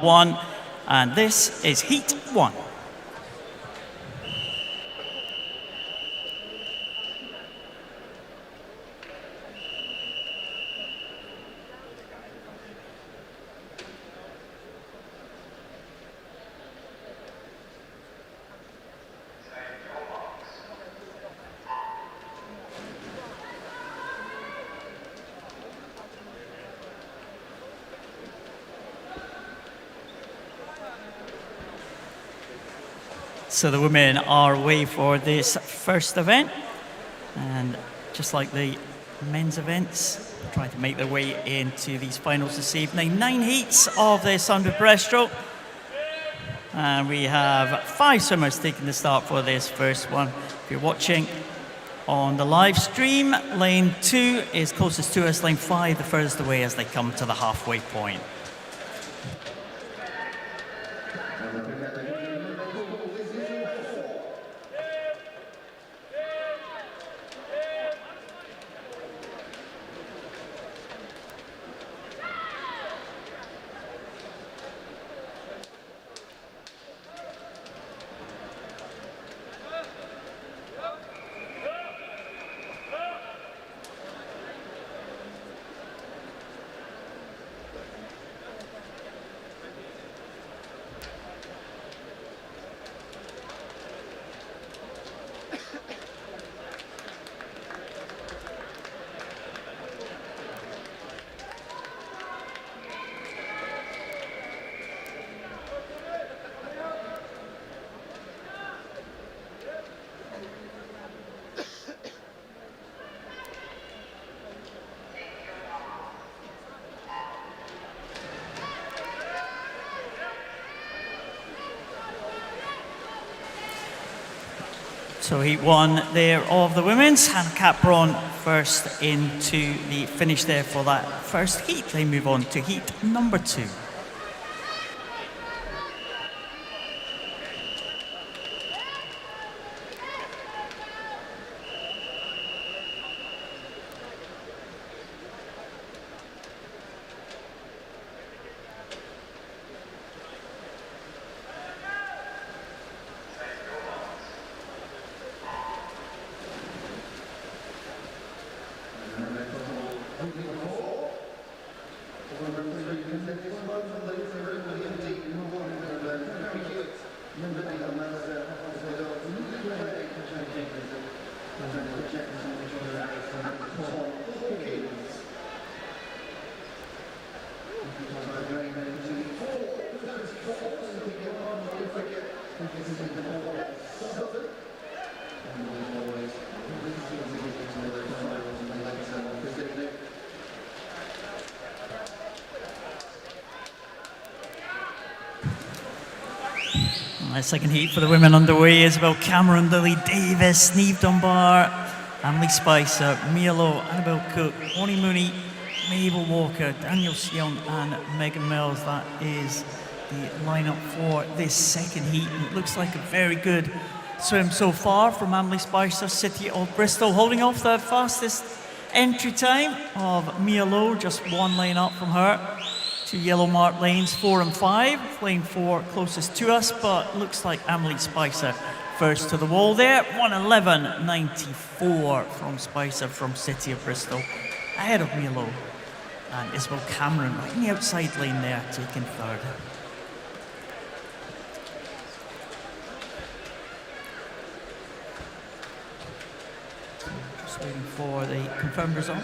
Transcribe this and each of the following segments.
1, and this is Heat 1. So the women are away for this first event, and just like the men's events, trying to make their way into these finals this evening. 9 heats of this 100 breaststroke, and we have 5 swimmers taking the start for this first one. If you're watching on the live stream, lane 2 is closest to us, lane 5 the furthest away as they come to the halfway point. So heat 1 there of the women's, and Capron first into the finish there for that first heat. They move on to heat number 2. Second heat for the women underway. Isabel Cameron, Lily Davis, Neve Dunbar, Emily Spicer, Mia Lowe, Annabelle Cook, Bonnie Mooney, Mabel Walker, Daniel Sion and Megan Mills. That is the lineup for this second heat. And it looks like a very good swim so far from Emily Spicer, City of Bristol, holding off the fastest entry time of Mia Lowe, just 1 lane up from her. 2 yellow marked lanes 4 and 5. Lane 4 closest to us, but looks like Emily Spicer first to the wall there. 1:11.94 from Spicer from City of Bristol, ahead of Mia Lowe. And Isabel Cameron right in the outside lane there, taking third. Just waiting for the confirmed result.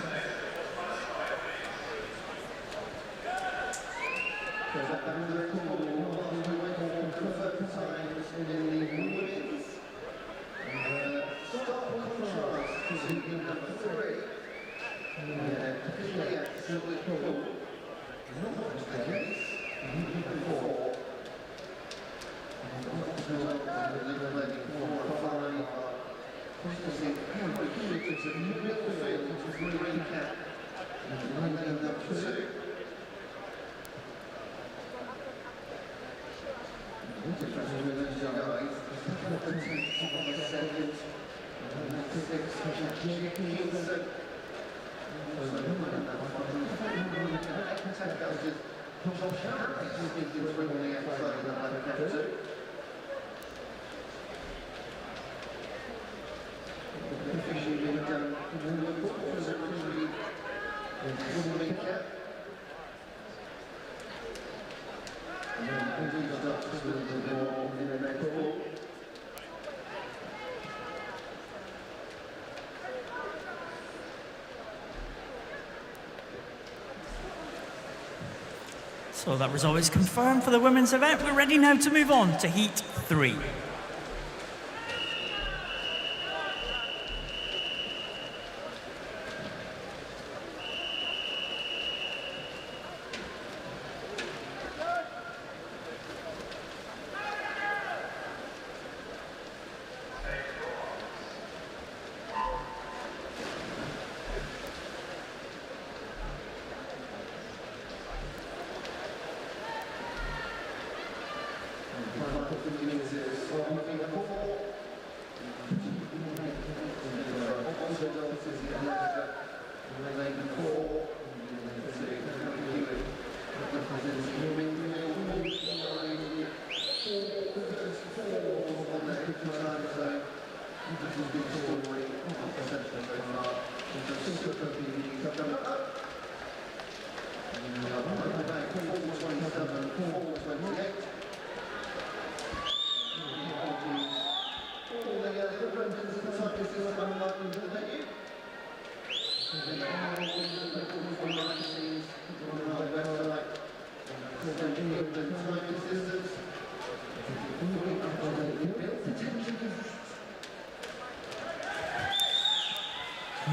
So that result is confirmed for the women's event. We're ready now to move on to Heat 3.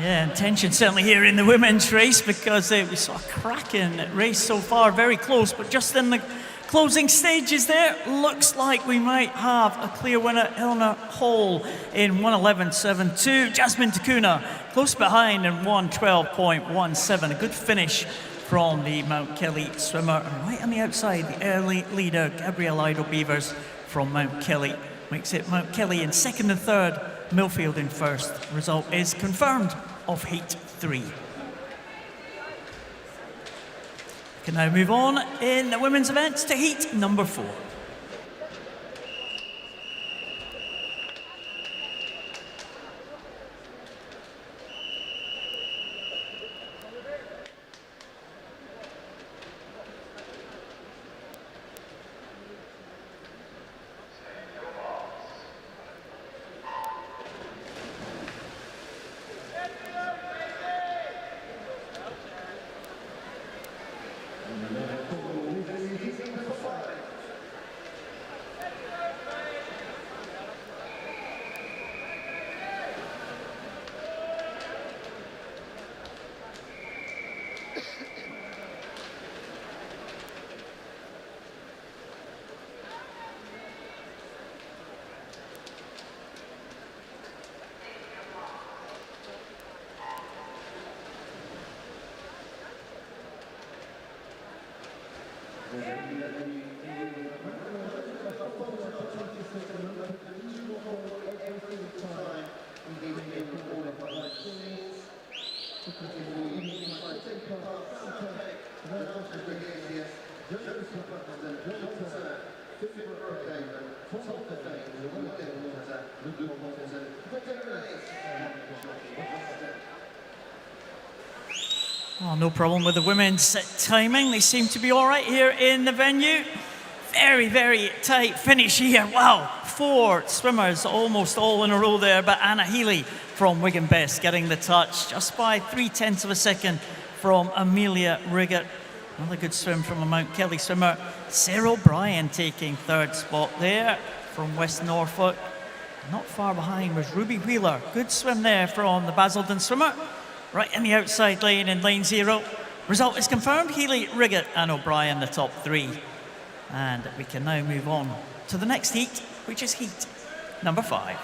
Yeah, and tension certainly here in the women's race because we saw a cracking race so far, very close, but just in the closing stages there, looks like we might have a clear winner. Eleanor Hall in 1:11.72. Jasmine Takuna close behind in 1:12.17. A good finish from the Mount Kelly swimmer. And right on the outside, the early leader, Gabrielle Idle-Beavers from Mount Kelly. Makes it Mount Kelly in second and third, Millfield in first. Result is confirmed of Heat 3. We can now move on in the women's events to Heat number 4. Oh, no problem with the women's timing. They seem to be all right here in the venue. Very, very tight finish here. Wow, 4 swimmers almost all in a row there, but Anna Healy from Wigan Best getting the touch just by 0.3 of a second from Amelia Riggett. Another good swim from a Mount Kelly swimmer. Sarah O'Brien taking third spot there from West Norfolk. Not far behind was Ruby Wheeler. Good swim there from the Basildon swimmer. Right in the outside lane in lane 0. Result is confirmed. Healy, Riggett and O'Brien the top 3. And we can now move on to the next heat, which is heat number 5.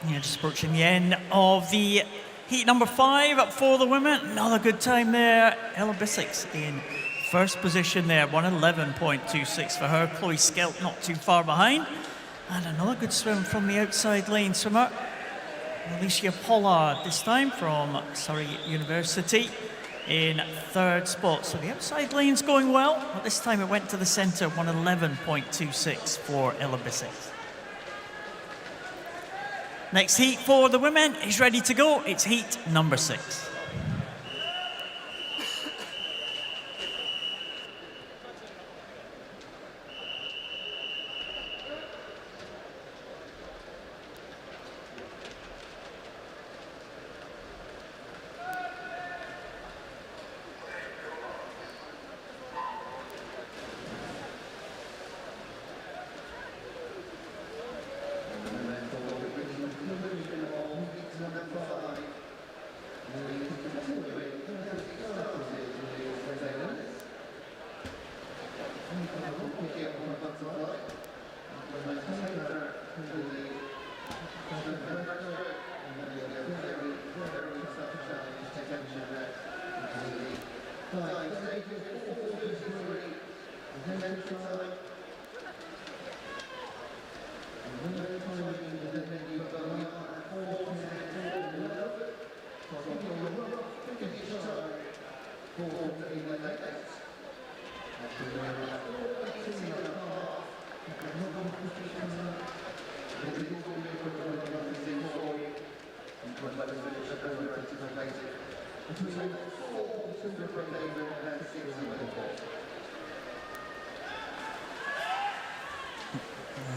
Yeah, just approaching the end of the heat number 5 for the women. Another good time there. Ella Bissix in first position there, 111.26 for her. Chloe Skelt not too far behind. And another good swim from the outside lane swimmer, Alicia Pollard, this time from Surrey University, in third spot. So the outside lane's going well, but this time it went to the centre, 111.26 for Ella Bissix. Next heat for the women is ready to go. It's heat number 6.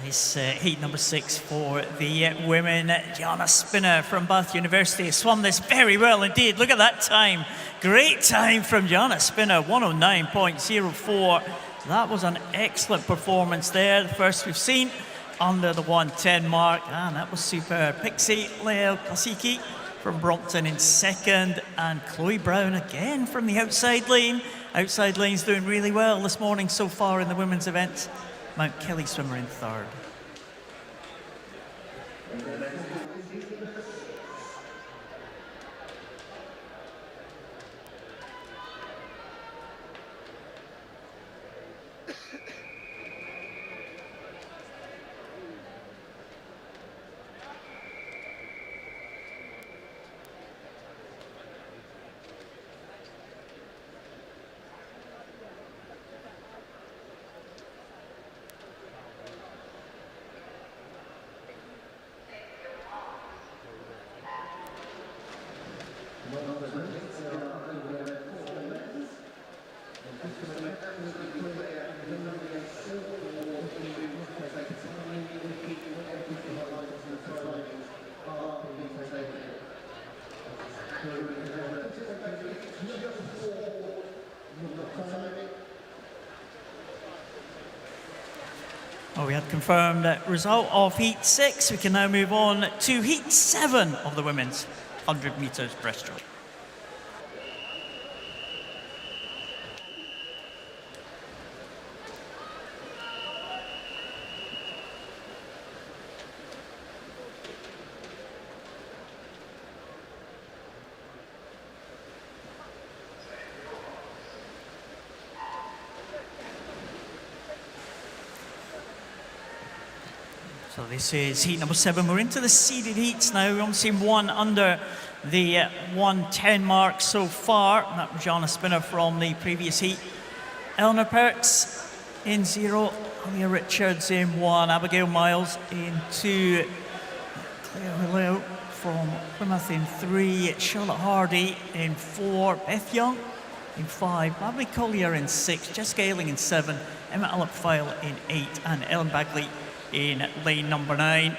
This heat number 6 for the women. Gianna Spinner from Bath University swum this very well indeed. Look at that time. Great time from Gianna Spinner, 109.04. That was an excellent performance there. The first we've seen under the 110 mark, and that was superb. Pixie Leo Klasiki from Brompton in second, and Chloe Brown again from the outside lane. Outside lane's doing really well this morning so far in the women's event. Mount Kelly swimmer in third. Well, we had confirmed the result of Heat 6. We can now move on to Heat 7 of the women's 100 metres breaststroke. So this is heat number 7. We're into the seeded heats now. We've only seen one under the 110 mark so far. That was Gianna Spinner from the previous heat. Eleanor Perks in 0. Alia Richards in 1. Abigail Miles in 2. Claire Hillel from Plymouth in 3. Charlotte Hardy in 4. Beth Young in 5, Bradley Collier in 6, Jessica Ailing in 7, Emma Alopfile in 8, and Ellen Bagley in lane number 9. It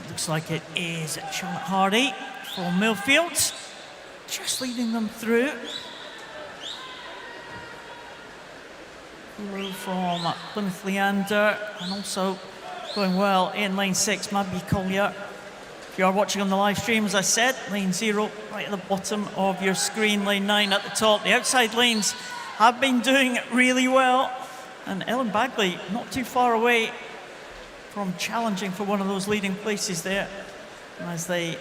looks like it is Charlotte Hardy from Millfield, just leading them through. From Plymouth Leander, and also going well in lane 6, Mabby Collier. If you are watching on the live stream, as I said, lane 0 right at the bottom of your screen, lane 9 at the top. The outside lanes have been doing really well, and Ellen Bagley not too far away from challenging for one of those leading places there. And as they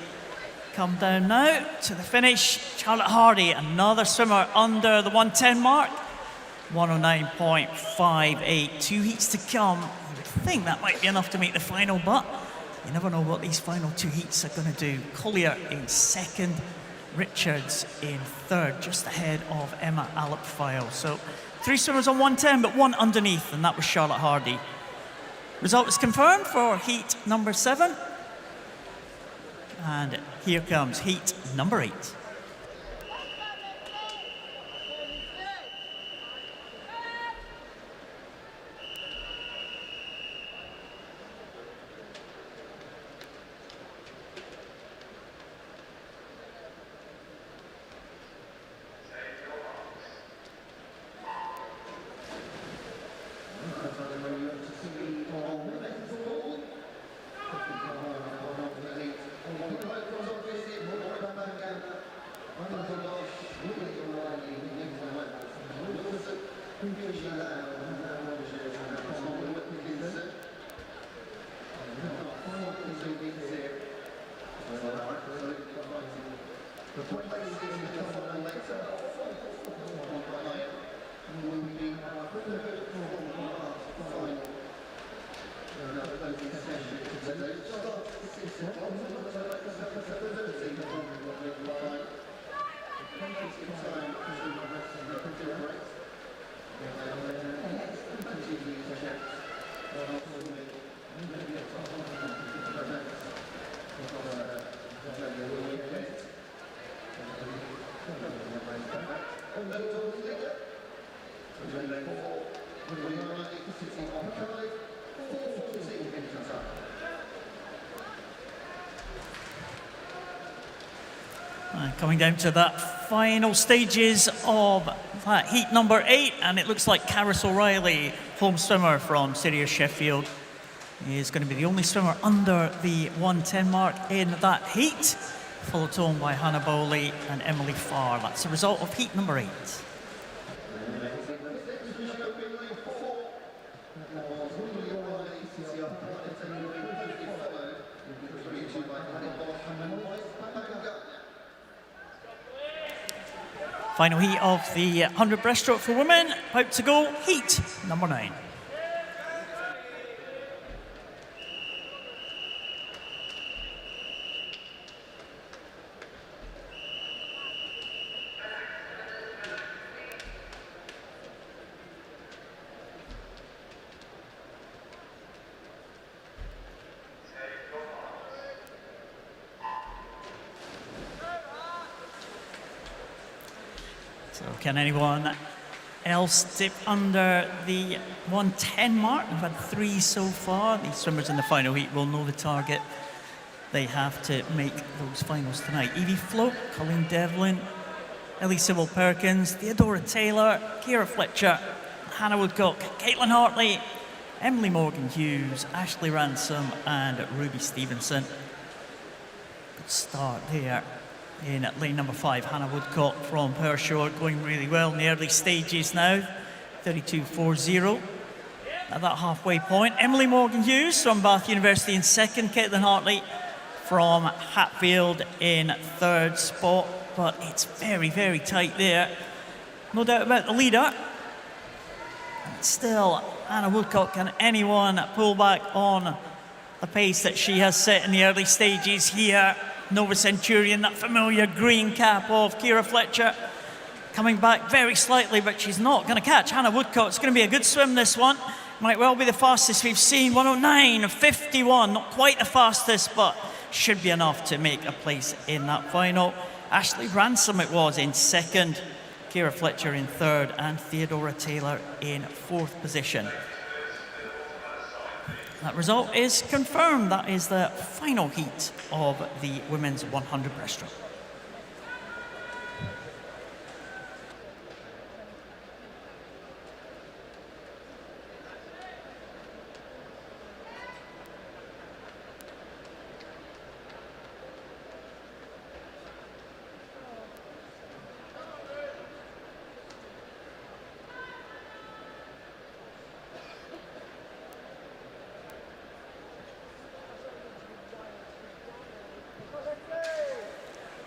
come down now to the finish, Charlotte Hardy, another swimmer under the 110 mark, 109.58, 2 heats to come. You would think that might be enough to make the final, but you never know what these final 2 heats are going to do. Collier in 2nd, Richards in 3rd, just ahead of Emma Alopfile. So 3 swimmers on 110, but 1 underneath, and that was Charlotte Hardy. Result is confirmed for heat number 7. And here comes heat number 8. Coming down to that final stages of that heat number 8, and it looks like Caris O'Reilly, home swimmer from City of Sheffield, is going to be the only swimmer under the 110 mark in that heat, followed on by Hannah Bowley and Emily Farr. That's the result of heat number 8. Final heat of the 100 breaststroke for women, about to go, heat number 9. So can anyone else dip under the 110 mark? We've had 3 so far. These swimmers in the final heat will know the target they have to make those finals tonight. Evie Float, Colleen Devlin, Ellie Sybil Perkins, Theodora Taylor, Ciara Fletcher, Hannah Woodcock, Caitlin Hartley, Emily Morgan Hughes, Ashley Ransom, and Ruby Stevenson. Good start there. In lane number 5, Hannah Woodcock from Pershore, going really well in the early stages now, 32.40 at that halfway point. Emily Morgan Hughes from Bath University in 2nd, Caitlin Hartley from Hatfield in 3rd spot, but it's very, very tight there. No doubt about the leader. Still, Hannah Woodcock, can anyone pull back on the pace that she has set in the early stages here? Nova Centurion, that familiar green cap of Ciara Fletcher, coming back very slightly, but she's not going to catch Hannah Woodcock. It's going to be a good swim, this one. Might well be the fastest we've seen, 109.51. Not quite the fastest, but should be enough to make a place in that final. Ashley Ransom it was in 2nd. Kira Fletcher in third, and Theodora Taylor in fourth position. That result is confirmed. That is the final heat of the women's 100 breaststroke.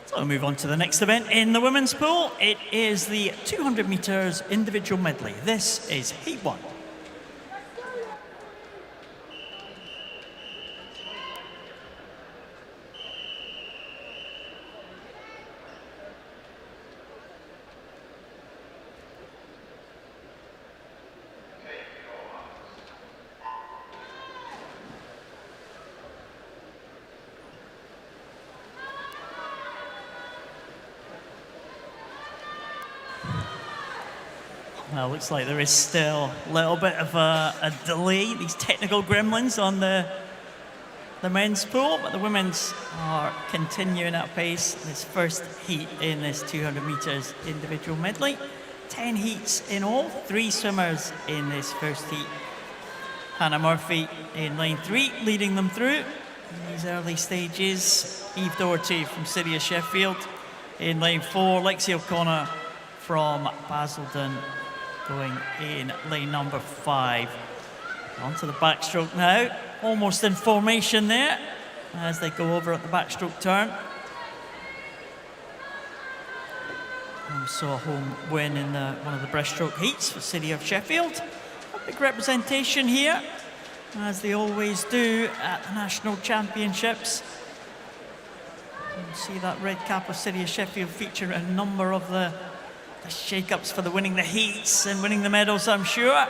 So we'll move on to the next event in the women's pool. It is the 200 metres individual medley. This is heat 1. Well, looks like there is still a little bit of a delay, these technical gremlins on the men's pool, but the women's are continuing at pace. This first heat in this 200 metres individual medley. 10 heats in all, 3 swimmers in this first heat. Hannah Murphy in lane 3, leading them through in these early stages. Eve Doherty from City of Sheffield in lane 4, Lexi O'Connor from Basildon going in lane number 5. Onto the backstroke now, almost in formation there as they go over at the backstroke turn. We saw a home win in one of the breaststroke heats for City of Sheffield. A big representation here, as they always do at the national championships. You see that red cap of City of Sheffield feature a number of the shake-ups for winning the heats and winning the medals, I'm sure.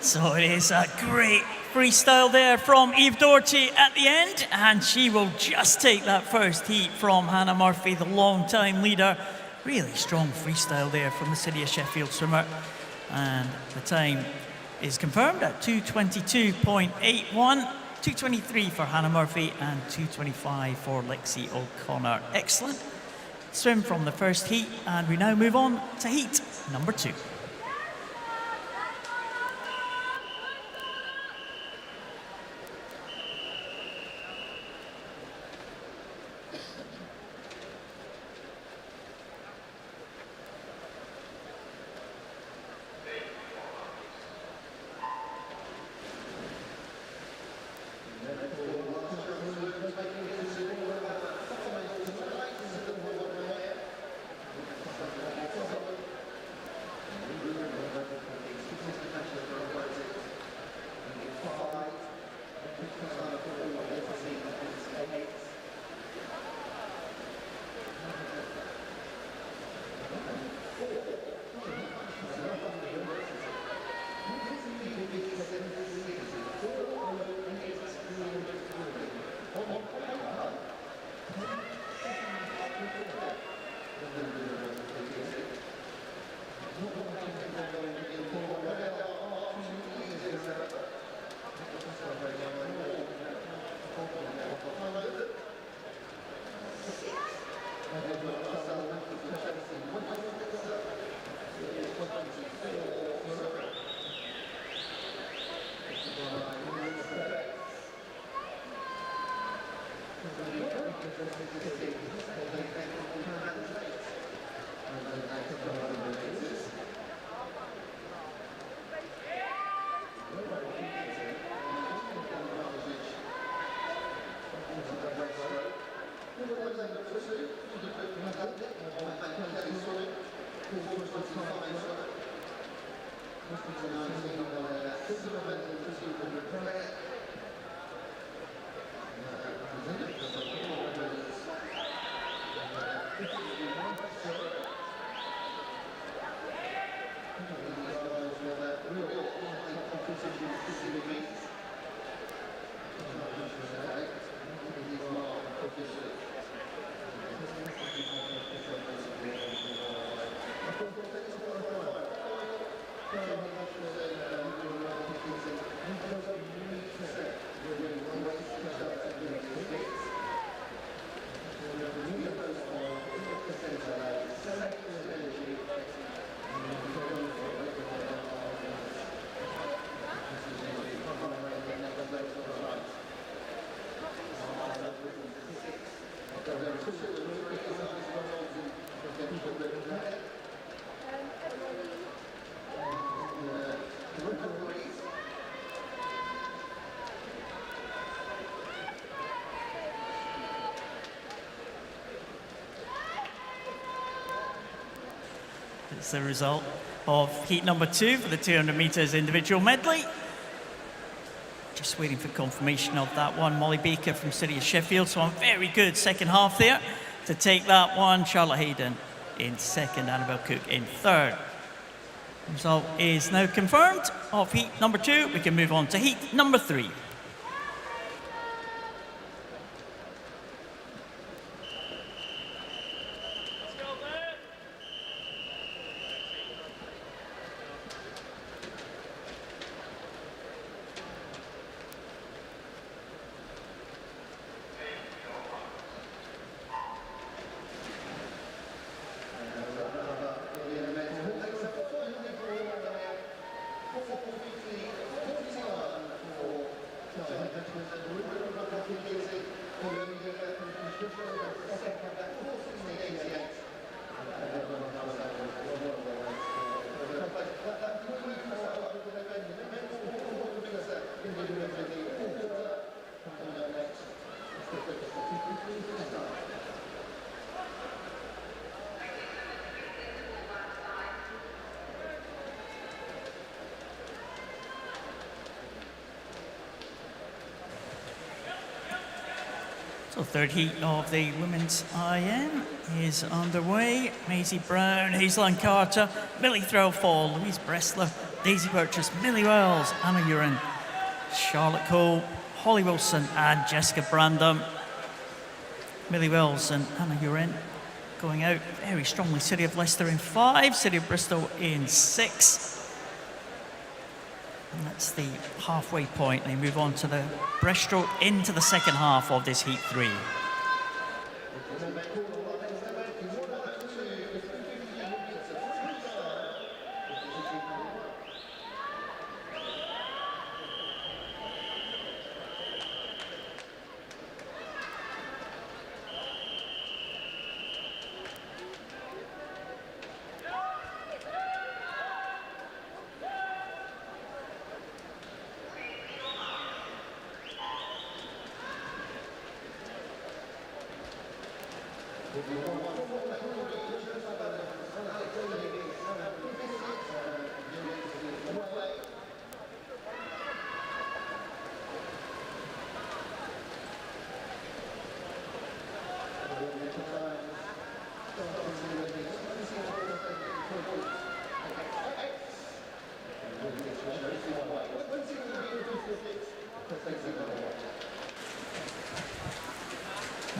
So it is a great freestyle there from Eve Doherty at the end, and she will just take that first heat from Hannah Murphy, the long-time leader. Really strong freestyle there from the City of Sheffield swimmer, and the time is confirmed at 2:22.81, 2:23 for Hannah Murphy and 2:25 for Lexi O'Connor. Excellent swim from the first heat, and we now move on to heat number 2. It's the result of heat number 2 for the 200 metres individual medley. Just waiting for confirmation of that one. Molly Baker from City of Sheffield, so on very good second half there to take that one. Charlotte Hayden in second, Annabelle Cook in third. Result is now confirmed of heat number 2. We can move on to heat number 3. So third heat of the women's IM is underway. Maisie Brown, Hazelyn Carter, Millie Threlfall, Louise Bressler, Daisy Purchase, Millie Wells, Anna Urin, Charlotte Cole, Holly Wilson and Jessica Brandom. Millie Wells and Anna Urin going out very strongly. City of Leicester in 5, City of Bristol in 6. And that's the halfway point. They move on to the breaststroke into the second half of this heat 3.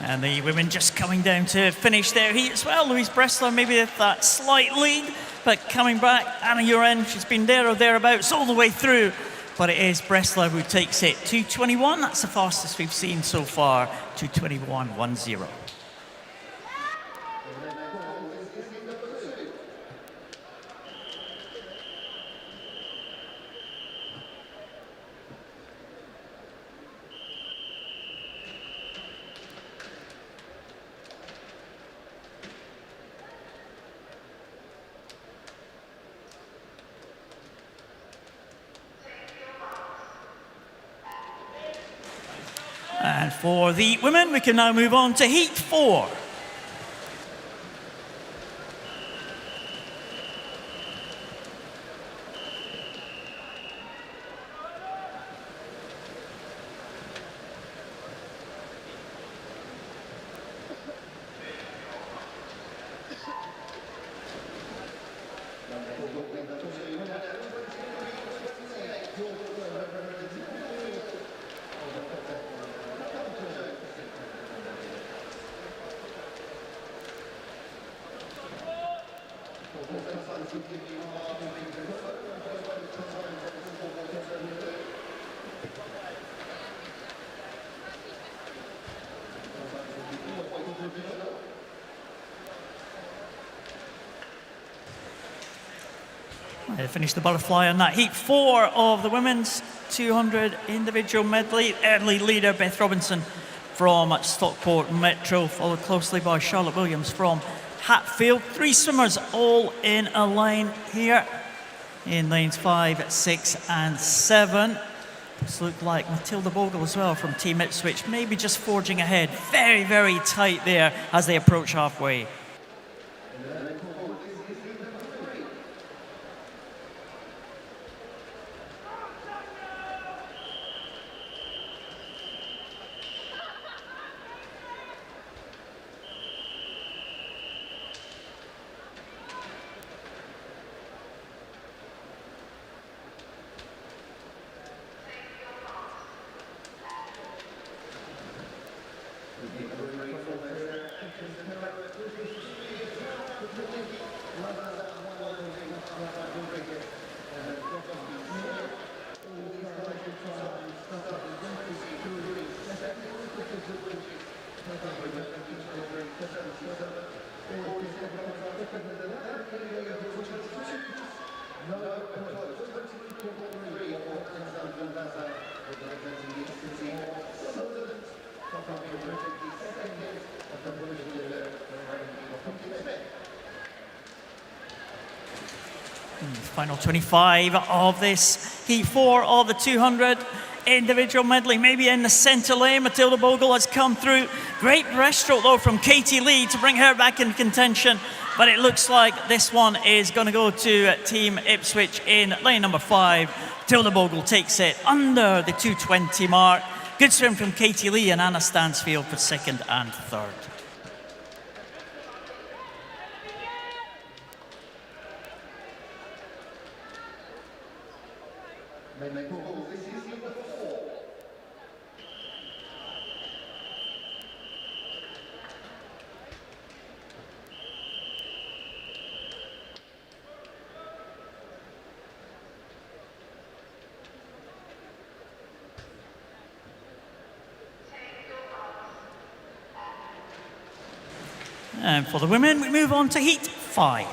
And the women just coming down to finish their heat as well. Louise Bressler maybe with that slight lead, but coming back, Anna Urin, she's been there or thereabouts all the way through. But it is Bressler who takes it. 2:21, that's the fastest we've seen so far. 2:21.10. For the women, we can now move on to Heat 4. They finished the butterfly on that Heat 4 of the women's 200 individual medley. Early leader Beth Robinson from Stockport Metro, followed closely by Charlotte Williams from Hatfield. 3 swimmers all in a line here in lanes 5, 6 and 7. This looked like Matilda Bogle as well from Team Ipswich, maybe just forging ahead. Very, very tight there as they approach halfway. Final 25 of this Heat 4 of the 200 individual medley. Maybe in the centre lane, Matilda Bogle has come through. Great breaststroke though from Katie Lee to bring her back in contention. But it looks like this one is going to go to Team Ipswich in lane number 5. Matilda Bogle takes it under the 2:20 mark. Good swim from Katie Lee and Anna Stansfield for 2nd and 3rd. And for the women, we move on to Heat 5.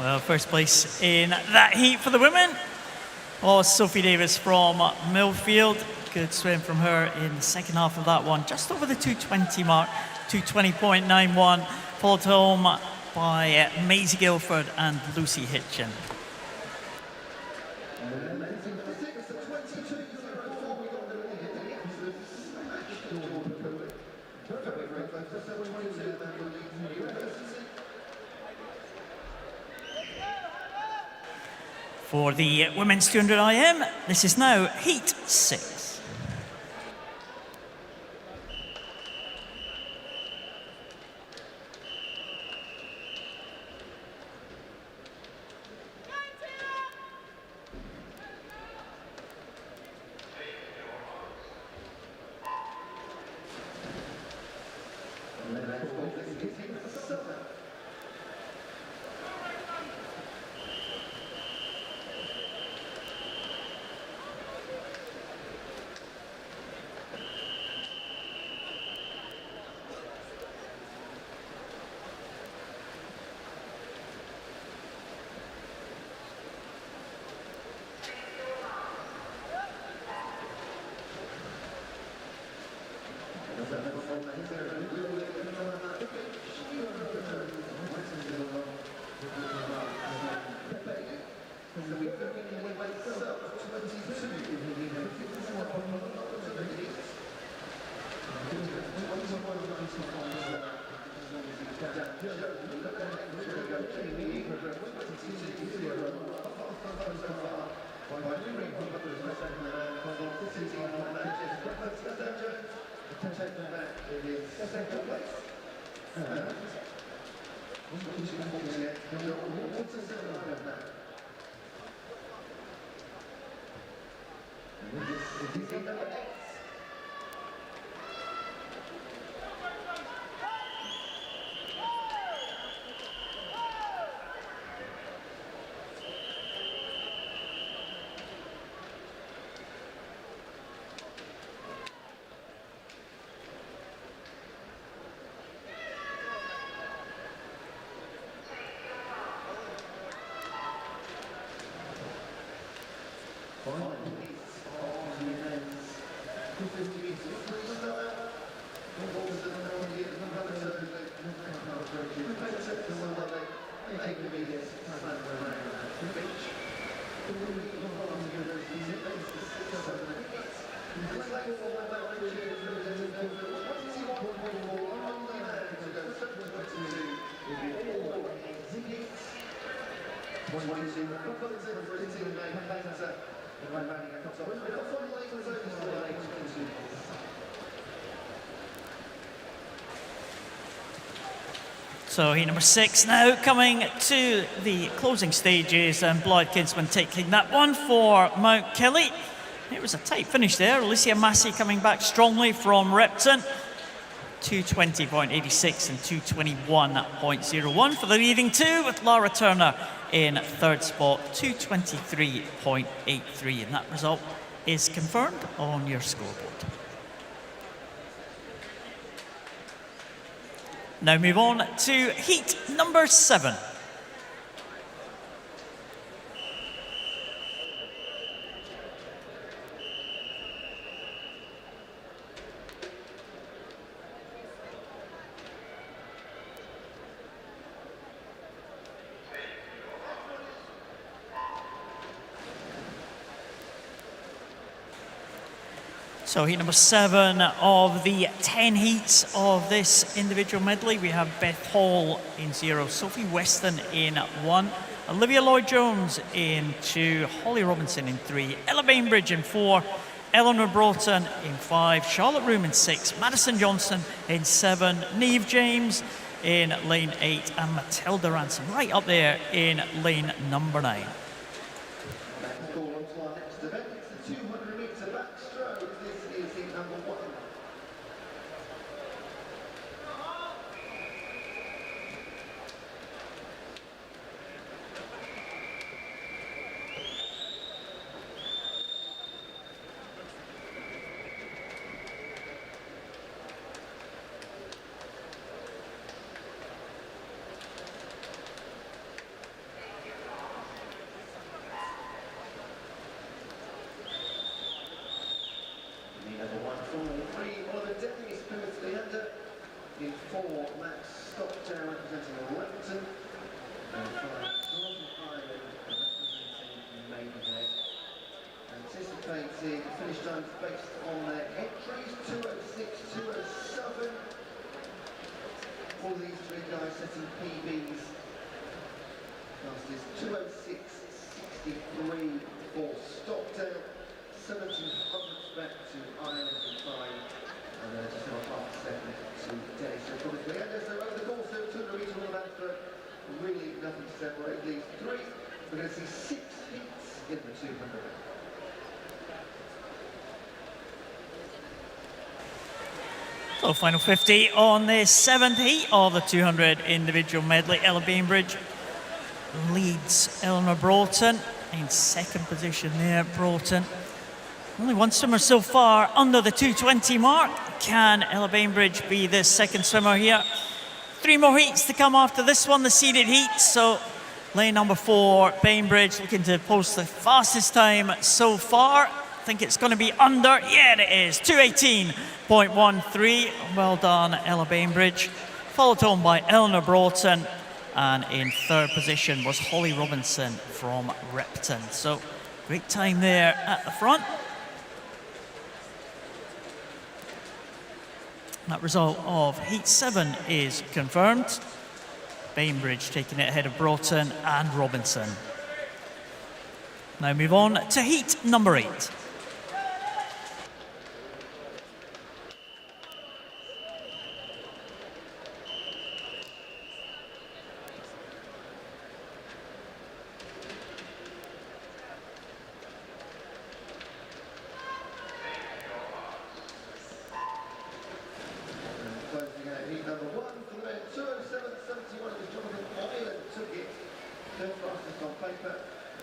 Well, first place in that heat for the women was Sophie Davis from Millfield. Good swim from her in the second half of that one, just over the 220 mark, 220.91, followed home by Maisie Guilford and Lucy Hitchin. For the women's 200 IM, this is now Heat 6. So heat number 6 now coming to the closing stages, and Blythe Kinsman taking that one for Mount Kelly. It was a tight finish there. Alicia Massey coming back strongly from Repton. 220.86 and 221.01 for the leading two, with Lara Turner in third spot, 223.83, and that result is confirmed on your scoreboard. Now move on to heat number 7. So heat number 7 of the 10 heats of this individual medley. We have Beth Hall in 0, Sophie Weston in 1, Olivia Lloyd-Jones in 2, Holly Robinson in 3, Ella Bainbridge in 4, Eleanor Broughton in 5, Charlotte Room in 6, Madison Johnson in 7, Neve James in lane 8, and Matilda Ransom right up there in lane number 9. Let's go on to our next event. It's the 200-metre backstroke. This is in number 1. In 4, Max Stocktown representing Wellington, and 5, Northern Ireland representing Maidenhead. Anticipated finish times based on their entries, 2:06, 2:07. All of these 3 guys setting PBs. Fastest 2:06.63 for Stocktown, 1700 back to Ireland in 5. And then just about half a second to Dennis. So probably the end over the course of 200 metres on the backstroke. Really nothing to separate these 3. We're going to see 6 heats in the 200. So final 50 on the 7th heat of the 200 individual medley. Ella Bainbridge leads Eleanor Broughton in 2nd position there. Broughton. Only one swimmer so far under the 2:20 mark. Can Ella Bainbridge be the 2nd swimmer here? 3 more heats to come after this one, the seeded heat. So lane number 4, Bainbridge looking to post the fastest time so far. I think it's going to be under. Yeah, it is. 2:18.13. Well done, Ella Bainbridge. Followed on by Eleanor Broughton. And in 3rd position was Holly Robinson from Repton. So great time there at the front. That result of heat 7 is confirmed. Bainbridge taking it ahead of Broughton and Robinson. Now move on to heat number 8. Heat number 1 for the men, 2:07.71 is Jonathan Ireland took it. 3rd fastest on paper,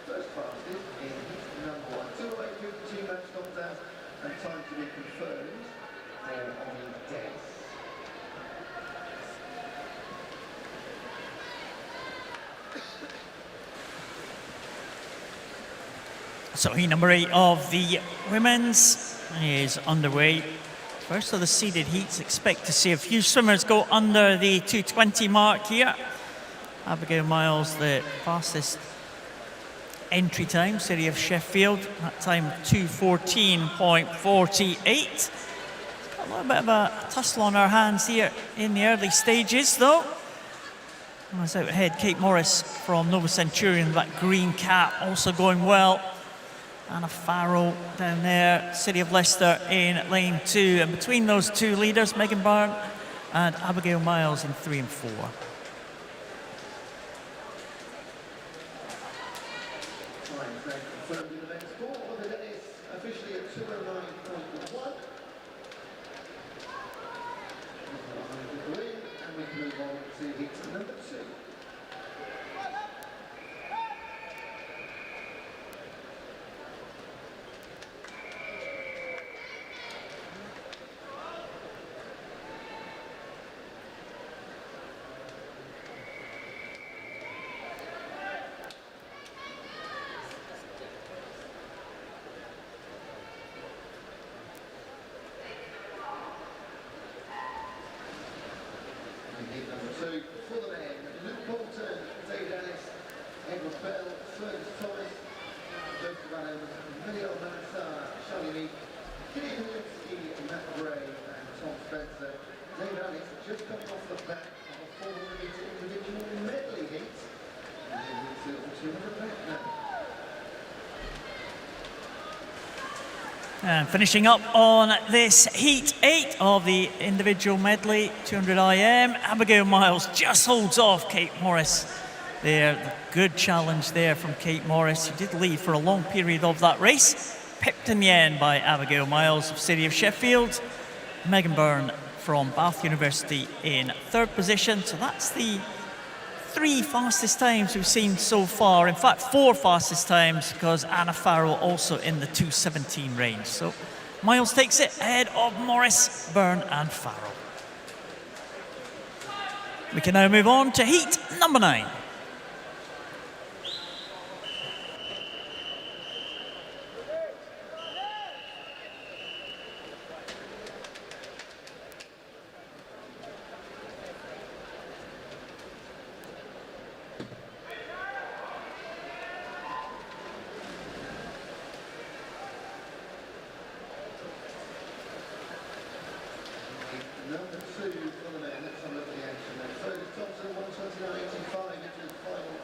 1st fastest in heat number 1. 2:08.52 Max Stocktown, and time to be confirmed for Ollie Dennis. So heat number 8 of the women's is underway. First of the seeded heats, expect to see a few swimmers go under the 2:20 mark here. Abigail Miles, the fastest entry time, City of Sheffield. That time 2:14.48. A little bit of a tussle on our hands here in the early stages, though. As out ahead, Kate Morris from Nova Centurion, that green cap also going well. Anna Farrell down there, City of Leicester in lane 2. And between those 2 leaders, Megan Byrne and Abigail Miles in 3 and 4. Confirmed in the men's 4, Ollie Dennis officially at 2:09.1. And we can move on to heat number 2. So for the men, Luke Bolton, David Ellis, Edward Bell, Fergus Thomas, Joseph Adams, Emilio Manassa, Charlie Lee, Gideon Williams, Matt Gray and Tom Spencer. David Alex just come off the back of a 400-metre individual medley heat. And then it's 200 back now. And finishing up on this heat 8 of the individual medley, 200 IM, Abigail Miles just holds off Kate Morris there. The good challenge there from Kate Morris, who did lead for a long period of that race. Pipped in the end by Abigail Miles of City of Sheffield. Megan Byrne from Bath University in 3rd position. So that's the 3 fastest times we've seen so far. In fact, 4 fastest times, because Anna Farrell also in the 2:17 range. So Miles takes it ahead of Morris, Byrne and Farrell. We can now move on to heat number 9. Number 2 for the men, let's have a look at the action then. Fergus Thompson, 129.85 into the final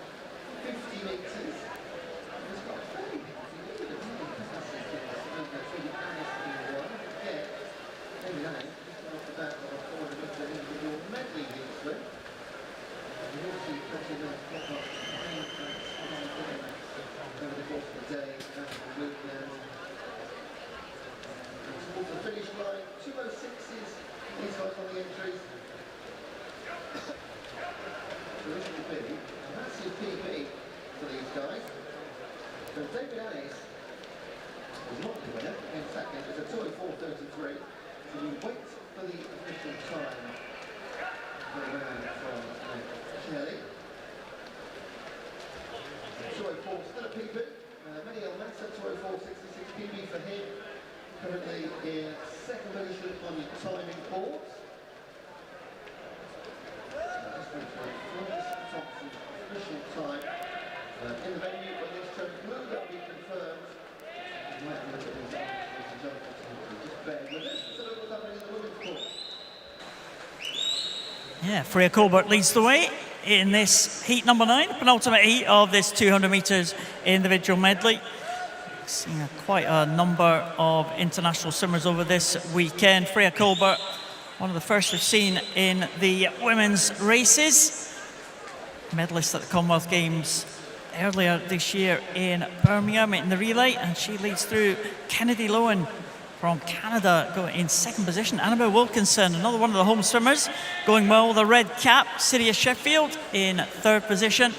50 metres. It's got a very hefty lead, hasn't it? That's David Alex, just off the back of a 400-metre individual medley heat swim. And we'll see plenty of pop up over the course of the day and the weekend. And towards the finish line, 206s. These guys on the entries. So this will be a massive PB for these guys. So David Ellis was not the winner in second. It's a 2:04.33. So we wait for the official time for the round from Kelly. 2:04 still a PB. Many elements at 2:04.66 PB for him. Currently in 2nd position on the timing boards. Just wait for Fergus Thompson's official time in the venue, but this term will not be confirmed. You might have a look at these answers. Just bear with us. So look what's happening in the women's court. Yeah, Freya Colbert leads the way in this heat number 9, penultimate heat of this 200 metres individual medley. Seeing quite a number of international swimmers over this weekend. Freya Colbert, one of the first we've seen in the women's races. Medalist at the Commonwealth Games earlier this year in Birmingham in the relay, and she leads through Kennedy Lowen from Canada going in 2nd position. Annabelle Wilkinson, another one of the home swimmers, going well with a red cap. City of Sheffield in 3rd position.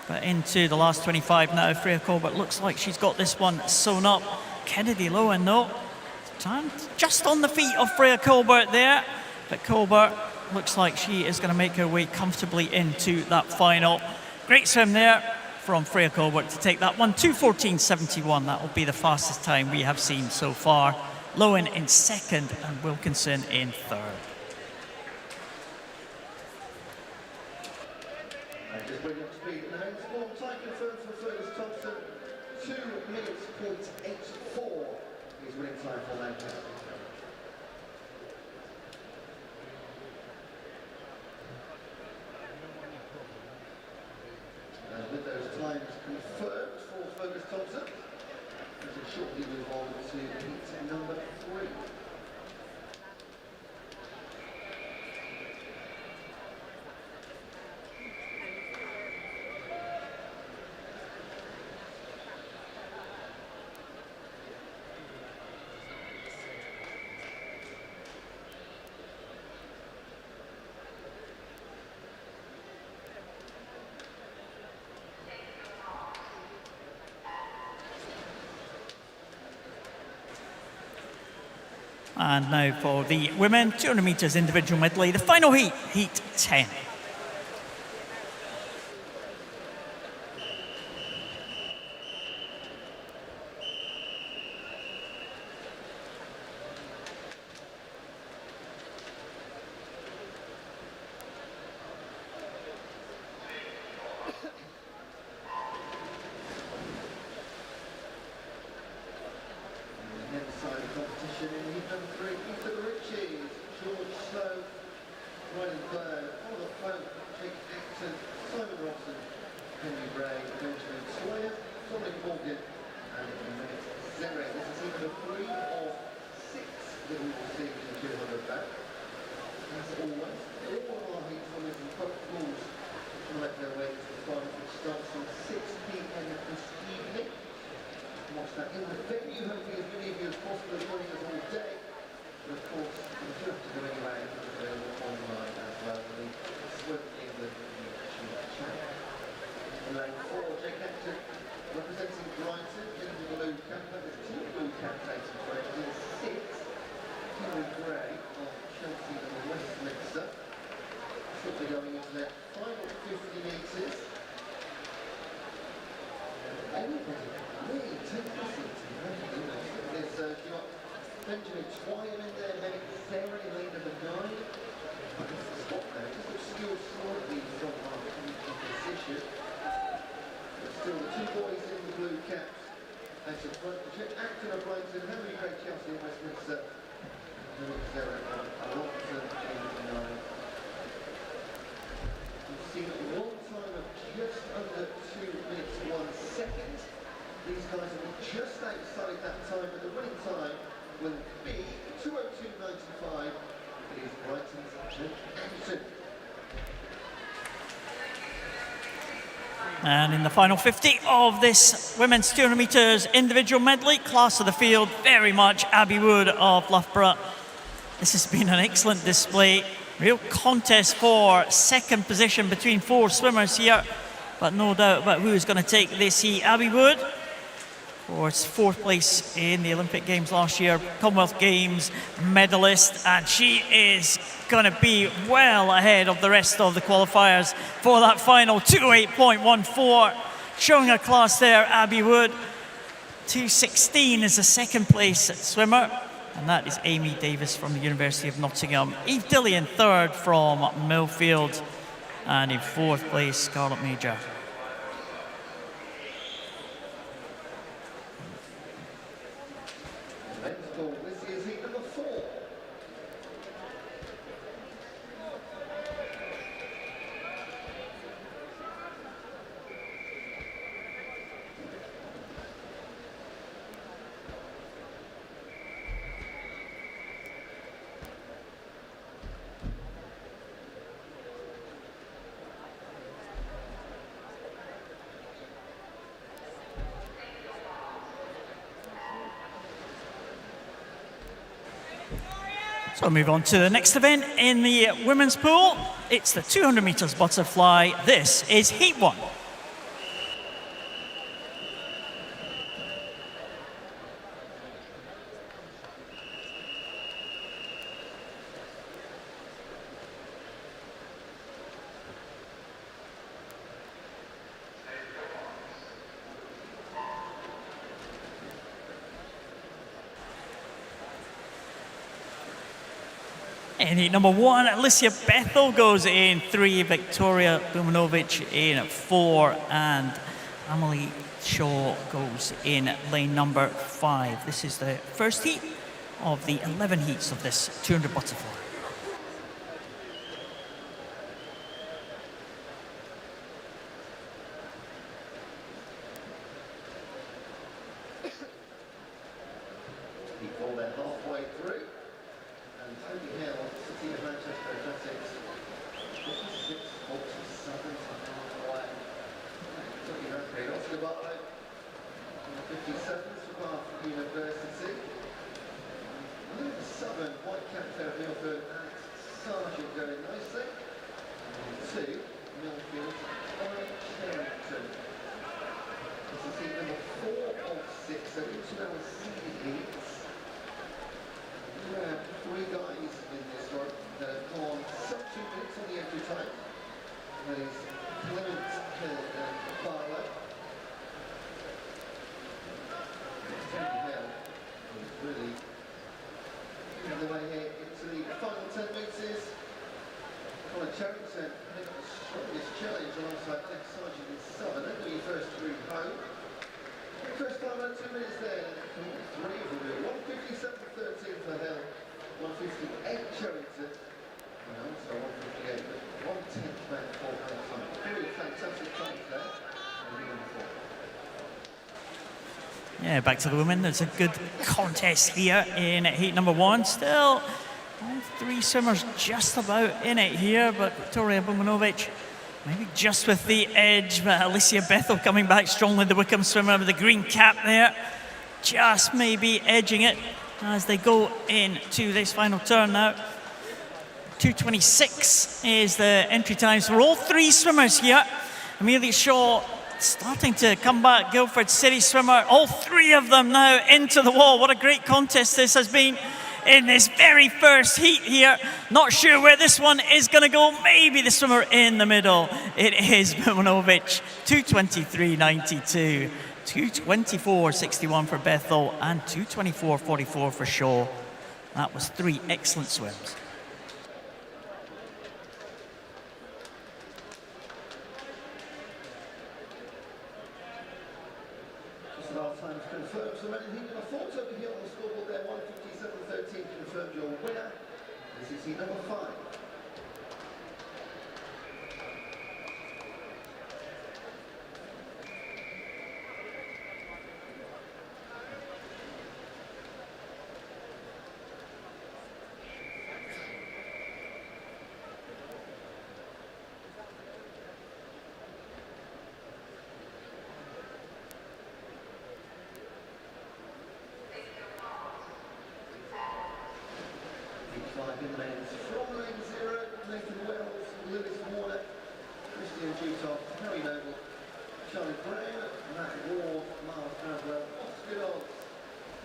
But into the last 25 now, Freya Colbert looks like she's got this one sewn up. Kennedy Lowen, though, just on the feet of Freya Colbert there. But Colbert looks like she is going to make her way comfortably into that final. Great swim there from Freya Colbert to take that one. 2:14.71, that will be the fastest time we have seen so far. Lowen in 2nd and Wilkinson in 3rd. Just bring up speed in the men's form. Time confirmed for Fergus Thompson. 2:84. He's winning time for Lancaster. And with those times confirmed for Fergus Thompson, we will shortly move on to heat number 3. And now for the women, 200 metres individual medley, the final heat, heat 10. Side competition in heat number 3. Ethan Riches, George Slow, Ryan Blair, Oliver Pope, Jake Acton, Simon Robson, Henry Bray, Benjamin Sawyer, Dominic Morgan, and Mehmet Zere. This is heat number 3 of 6 that we will see in the 200 back. As always, all of our heat winners and hopefuls will make their way to the final, which starts from 6 p.m. this evening. Watch that in the venue, hopefully as many of you as possible are joining us all day. But of course, you do have to go anyway, it's available online as well. The Swim England YouTube channel. In lane 4, Jake Acton representing Brighton in the blue cap. That is 2 blue cap racing for it. In 6, Henry Gray of Chelsea and the Westminster. Should be going into their final 50 metres. Everybody really take this into there's you've got Benjamin Twyer in there, maybe Sarah in lane number 9. I guess the spot there, just obscured slightly from our position. But still, the 2 boys in the blue caps. That's a front, Acton of Brighton, Henry Gray, Chelsea and Westminster. And Sarah and Lofton in 9. We've seen one time of just under 2 minutes 1 second. These guys will be just outside that time, but the winning time will be 2:02.95. It is Brighton's Jake Acton. And in the final 50 of this women's 200 metres individual medley, class of the field, very much Abbey Wood of Loughborough. This has been an excellent display. Real contest for second position between 4 swimmers here, but no doubt about who is going to take this heat. Abbey Wood, for its 4th place in the Olympic Games last year, Commonwealth Games medalist, and she is going to be well ahead of the rest of the qualifiers for that final 2:08.14. Showing her class there, Abbey Wood. 2:16 is the second place swimmer. And that is Amy Davis from the University of Nottingham. Eve Dillian, 3rd from Millfield. And in 4th place, Scarlett Major. This is heat number 4. So move on to the next event in the women's pool. It's the 200 metres butterfly. This is Heat 1. In heat number 1, Alicia Bethel goes in 3, Victoria Lumanovic in 4, and Emily Shaw goes in lane number 5. This is the first heat of the 11 heats of this 200 butterfly. People then halfway through. And Toby Hill, City of Manchester Athletics, 56, 47, halfway. Toby Hill, Oscar Barlow, 57s for Bath University. And then the Southern, White Cap Sarah Milford and Sargent going nicely. And 2, Millfield, Cherrington. This is heat number 4 of 6, so each of our seeded heats. We have 3 guys in this one that have gone sub 2 minutes on the entry time. That is Clement Hill and Barlow. Toby Hill is really on the way here into the final 10 metres. Colin Cherrington putting up the strongest challenge alongside Alex Sargent in Southern. That'll be your first 3 home. First time about 2 minutes there. Three will do 157.13 for Hill, 158 Charrington, and also 158, but 1/10 back for Alexander. Three fantastic times there. Yeah, back to the women. There's a good contest here in heat number one. Still, all three swimmers just about in it here, but Victoria Bumanovic maybe just with the edge, but Alicia Bethel coming back strongly, the Wickham swimmer with the green cap there, just maybe edging it as they go into this final turn now. 2:26 is the entry times for all three swimmers here. Amelia Shaw starting to come back, Guildford City swimmer, all three of them now into the wall. What a great contest this has been in this very first heat here. Not sure where this one is going to go. Maybe the swimmer in the middle. It is Bumanovic, 2:23.92, 2:24.61 for Bethel, and 2:24.44 for Shaw. That was three excellent swims. Our times confirmed. So many people have thought over here on the scoreboard there. 157.13 confirmed your winner. This is heat number 5. In the men's from lane 0, Nathan Wells, Lewis Warner, Christian Jutoff, Harry Noble, Charlie Brown, Matt Ward, Miles Adwell, Oscar Dodds,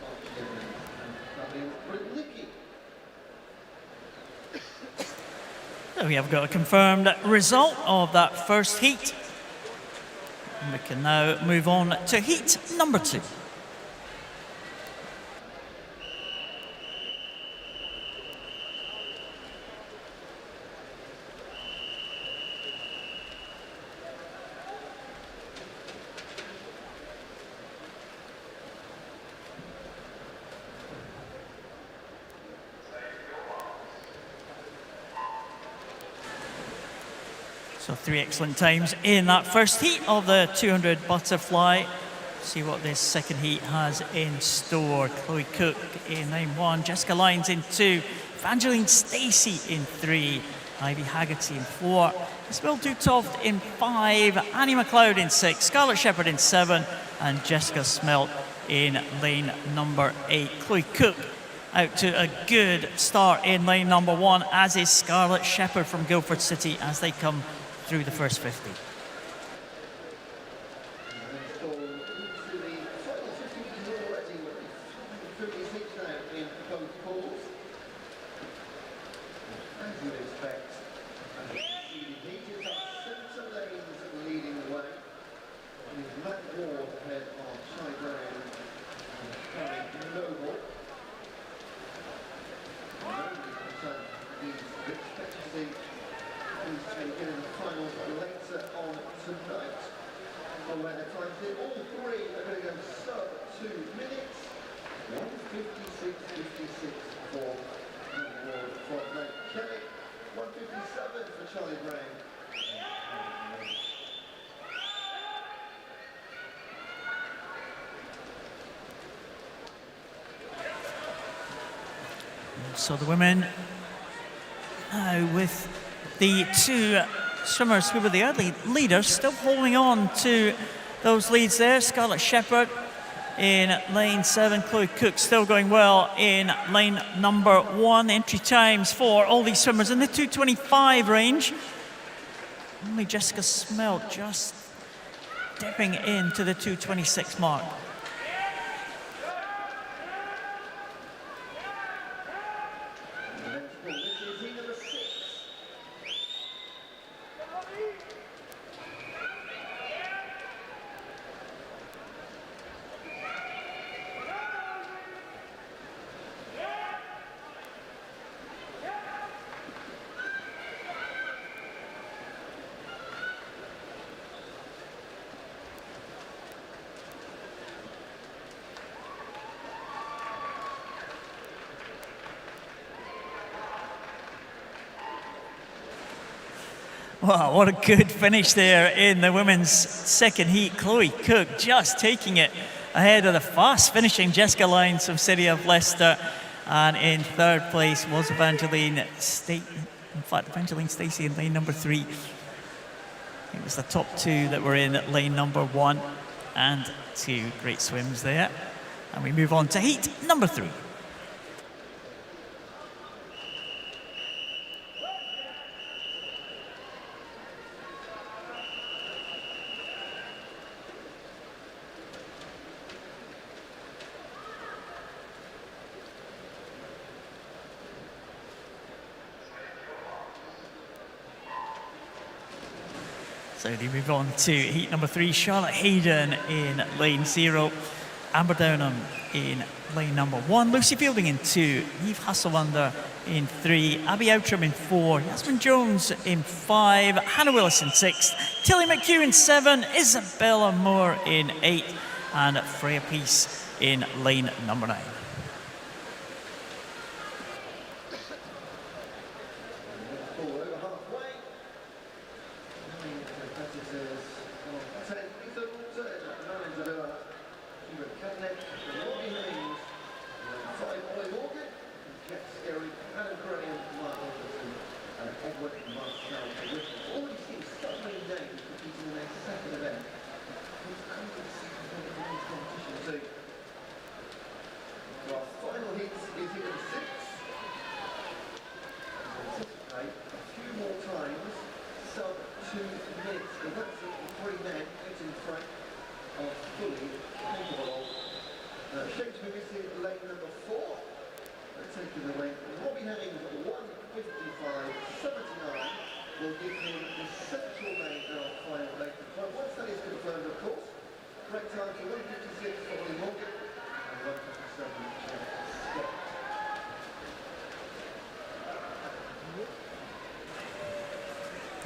Mark Shevlin, and Fabian Britnicki. So we have got a confirmed result of that first heat. And we can now move on to heat number 2. So 3 excellent times in that first heat of the 200 butterfly. See what this second heat has in store. Chloe Cook in lane 1, Jessica Lyons in 2, Evangeline Stacey in 3, Ivy Haggerty in 4, Isabel Dutoft in 5, Annie McLeod in 6, Scarlett Shepherd in 7, and Jessica Smelt in lane number 8. Chloe Cook out to a good start in lane number 1, as is Scarlett Shepherd from Guildford City as they come through the first 50. So the women now with the 2 swimmers who were the early leaders still holding on to those leads there. Scarlett Shepherd in lane 7, Chloe Cook still going well in lane number 1. Entry times for all these swimmers in the 2:25 range. Only Jessica Smelt just dipping into the 2:26 mark. Wow, what a good finish there in the women's second heat. Chloe Cook just taking it ahead of the fast finishing Jessica Lyons from City of Leicester. And in third place was Evangeline Stacey in lane number 3. It was the top 2 that were in lane number 1, and 2 great swims there. And we move on to heat number 3. So they move on to heat number 3. Charlotte Hayden in lane 0. Amber Downham in lane number 1. Lucy Fielding in 2. Eve Hasselwander in 3. Abby Outram in 4. Yasmin Jones in 5. Hannah Willis in 6. Tilly McHugh in 7. Isabella Moore in 8. And Freya Peace in lane number 9.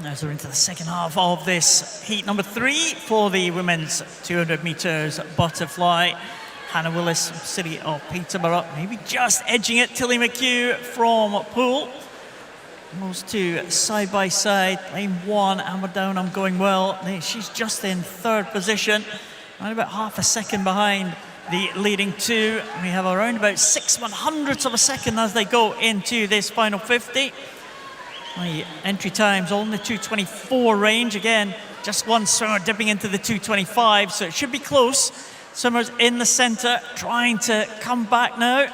As we're into the second half of this heat number 3 for the women's 200 metres butterfly. Hannah Willis, City of Peterborough, maybe just edging it. Tilly McHugh from Poole. Those two side by side. Lane 1, Amber Downham going well. She's just in third position, around about half a second behind the leading 2. We have around about 6/100ths of a second as they go into this final 50. The entry times all in the 2:24 range. Again, just one swimmer dipping into the 2:25, so it should be close. Swimmers in the centre trying to come back now.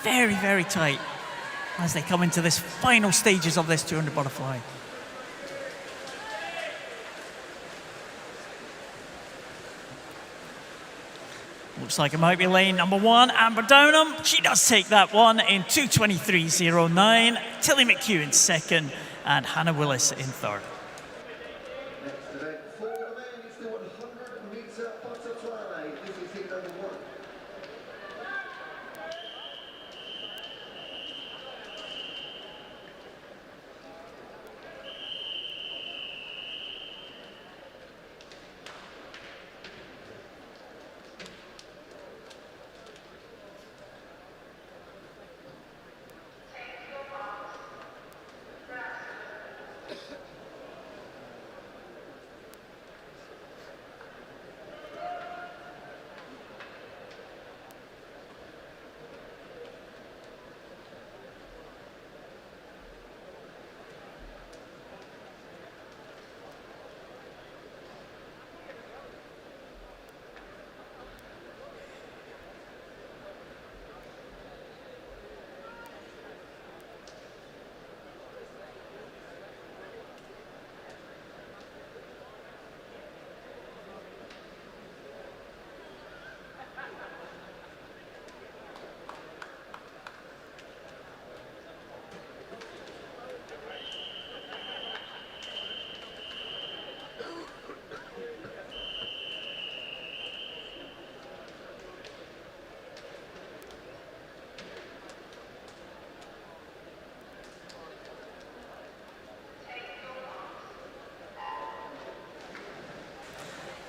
Very, very tight as they come into this final stages of this 200 butterfly. Looks like it might be lane number 1, Amber Downham. She does take that one in 2:23.09. Tilly McHugh in second, and Hannah Willis in third. Next event for the men is the 100-metre butterfly. This is heat number 1.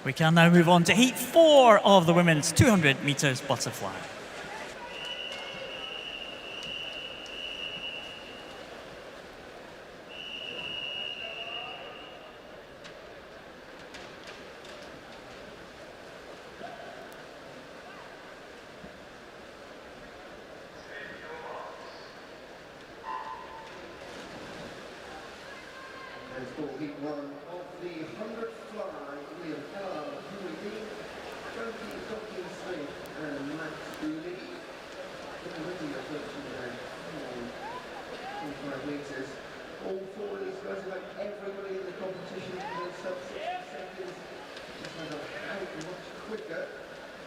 We can now move on to heat 4 of the women's 200 metres butterfly.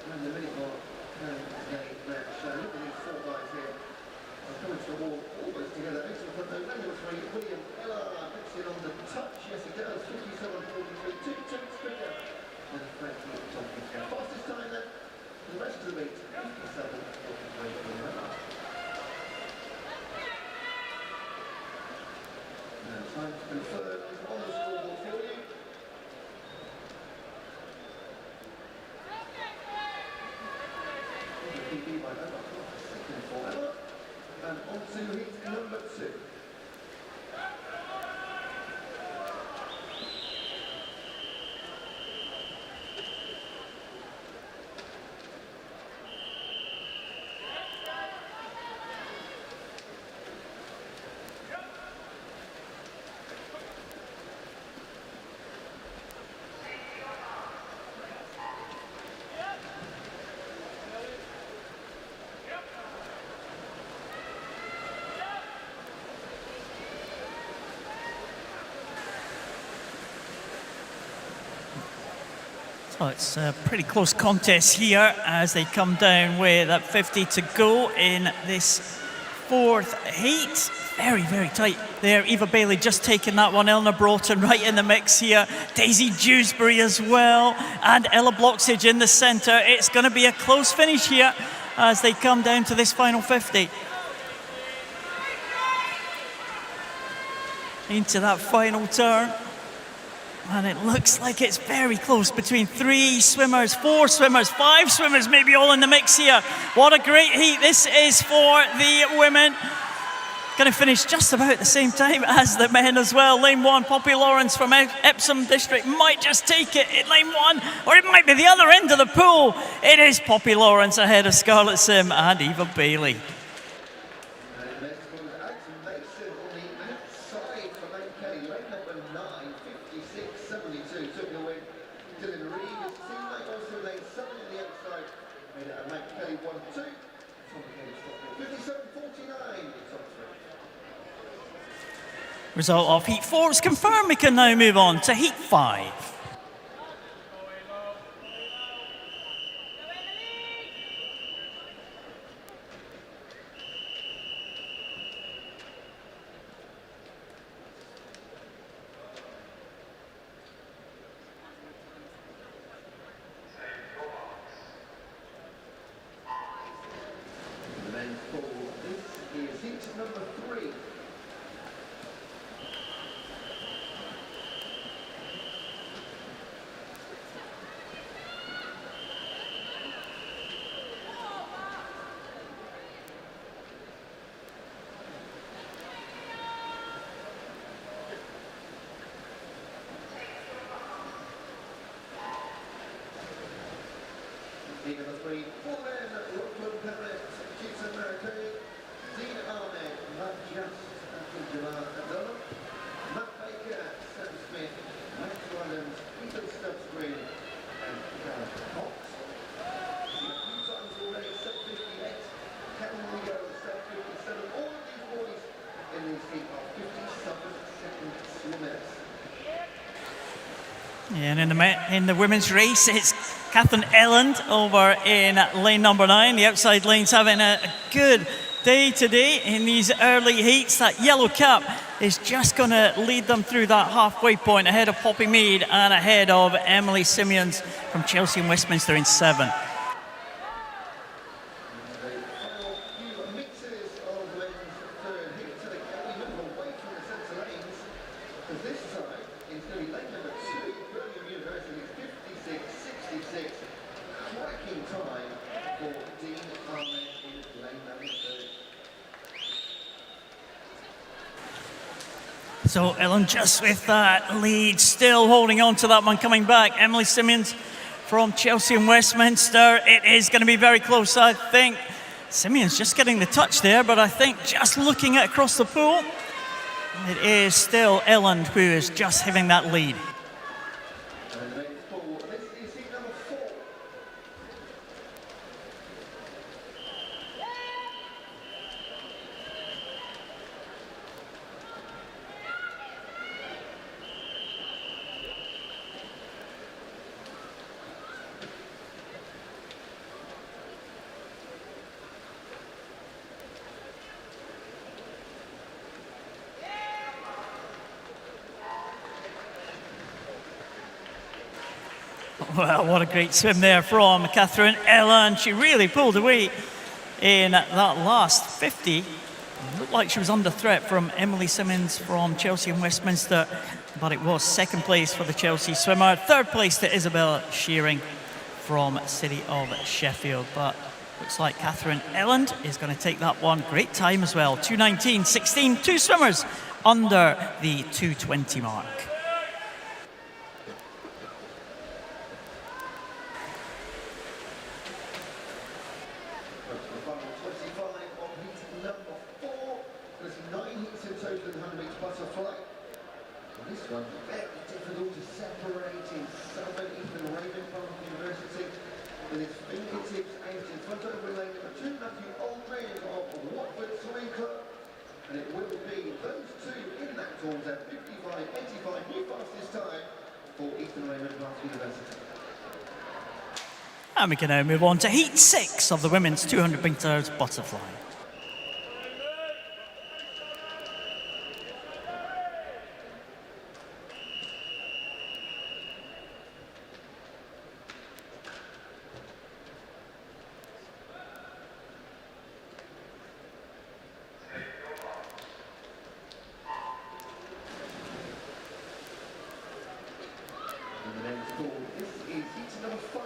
And the minute mark can they match. So look at these four guys here. They're coming to the wall almost together. Excellent front nose. Number 3, William Ella puts it on the touch. Yes, he does. 57.43. 2 tenths quicker than Frankie Tompkins. Fastest time then. The rest of the meet, 57.43. Time to confirm is on the scoreboard for you. PB by Emma, second for Emma. And on to heat number 2. So it's a pretty close contest here as they come down with 50 to go in this fourth heat. Very, very tight there. Eva Bailey just taking that one. Eleanor Broughton right in the mix here. Daisy Dewsbury as well. And Ella Bloxage in the centre. It's going to be a close finish here as they come down to this final 50. Into that final turn. And it looks like it's very close between 3 swimmers, 4 swimmers, 5 swimmers, maybe all in the mix here. What a great heat this is for the women. Going to finish just about the same time as the men as well. Lane 1, Poppy Lawrence from Epsom District might just take it in lane 1, or it might be the other end of the pool. It is Poppy Lawrence ahead of Scarlett Sim and Eva Bailey. Result of Heat 4 is confirmed. We can now move on to Heat 5. Number 3, for men, Lachlan Perret, Jason Maracay, Dean Ahmed, Matt Just, Abdul-Jabbar Abdullah, Matt Baker, Sam Smith, Max Williams, Ethan Stubbs Green, and Gareth Cox. See a few times already, sub 58. Can we go sub 57? All of these boys in this heat are 57-second swimmers. Yeah, and in the women's race, it's Catherine Elland over in lane number 9. The outside lane's having a good day today in these early heats. That yellow cap is just going to lead them through that halfway point ahead of Poppy Mead and ahead of Emily Simeons from Chelsea and Westminster in 7. So Ellen just with that lead, still holding on to that one, coming back. Emily Simeons from Chelsea and Westminster. It is going to be very close, I think. Simeons just getting the touch there, but I think just looking at across the pool, it is still Ellen who is just having that lead. Well, what a great swim there from Catherine Ellen. She really pulled away in that last 50. Looked like she was under threat from Emily Simmons from Chelsea and Westminster, but it was second place for the Chelsea swimmer. Third place to Isabella Shearing from City of Sheffield. But looks like Catherine Elland is going to take that one. Great time as well, 2:19.16. Two swimmers under the 2:20 mark. This one very difficult to separate in Southern Ethan Raven from the University with its fingertips out in front of relay number 2, Matthew Aldridge of Watford Swimming Club. And it will be those two in that order, 55.85, new fastest time for Ethan Raven from University. And we can now move on to Heat 6 of the women's 200 metres butterfly. This is heat number 5.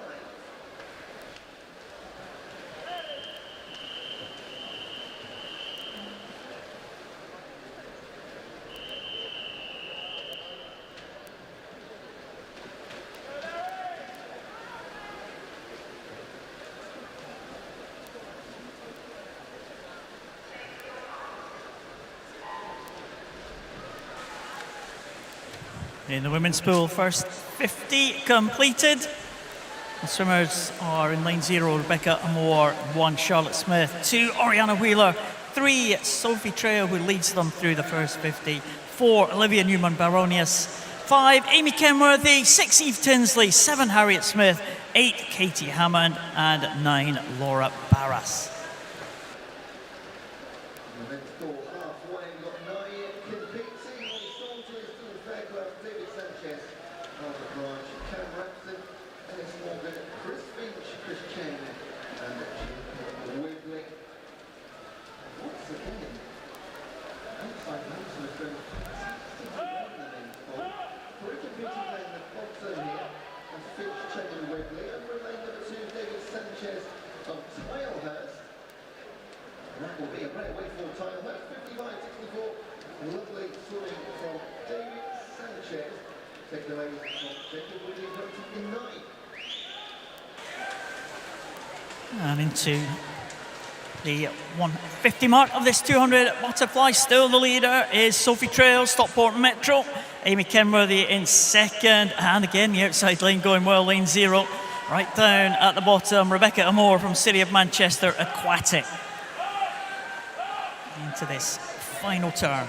In the women's pool, first 50 completed. The swimmers are in lane 0, Rebecca Amore, 1, Charlotte Smith, 2, Oriana Wheeler, 3, Sophie Trejo, who leads them through the first 50, 4, Olivia Newman-Baronius, 5, Amy Kenworthy, 6, Eve Tinsley, 7, Harriet Smith, 8, Katie Hammond, and 9, Laura Barras. That will be a breakaway for Tilehurst, 55.64. Lovely swimming from David Sanchez. Taken away from Jacob Williams in 9. And into the 150 mark of this 200 butterfly. Still the leader is Sophie Trejo, Stockport Metro. Amy Kenworthy in second. And again, the outside lane going well, lane 0. Right down at the bottom, Rebecca Amore from City of Manchester Aquatic. Into this final turn.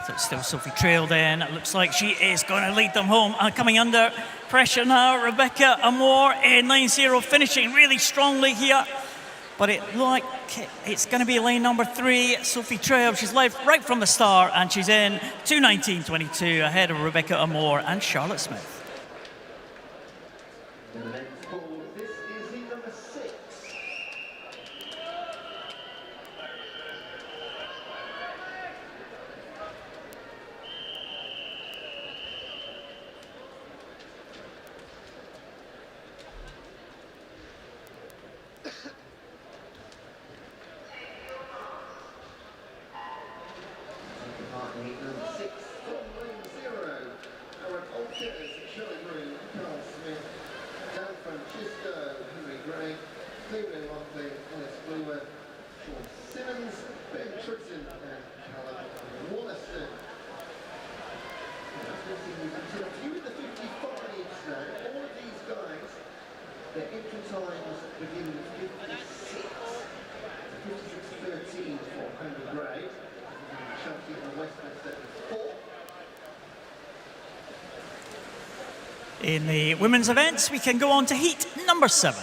So it's still Sophie Trejo then. It looks like she is going to lead them home. And coming under pressure now, Rebecca Amore in lane 0, finishing really strongly here. But it looks like it's going to be lane number 3, Sophie Trejo. She's led right from the start, and she's in 2:19.22 ahead of Rebecca Amore and Charlotte Smith. This is heat number 6. Heat number 6 from lane 0. Aaron Alters, Shelley Green, Carl Smith, Dan Francisco, Henry Gray, Stephen Lockley, Alice Brewer, Sean Simmons, Ben Tritton, and Callum Wollaston. A few in the 55s now. All of these guys, their entry times begin with 56. 56.13 for Henry Gray. Chelsea and Westminster 4. In the women's events, we can go on to heat number 7.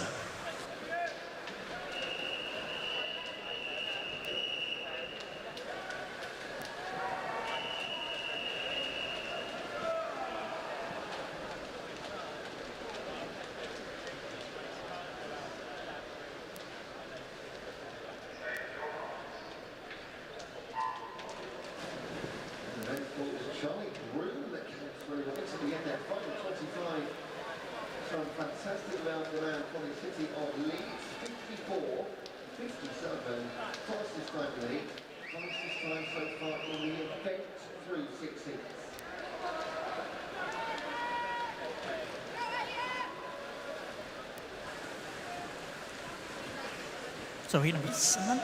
fantastic round for man from the city of Leeds. 54, 57, fastest time lead. Fastest time so far in the event through 6 heats. So heat number 7.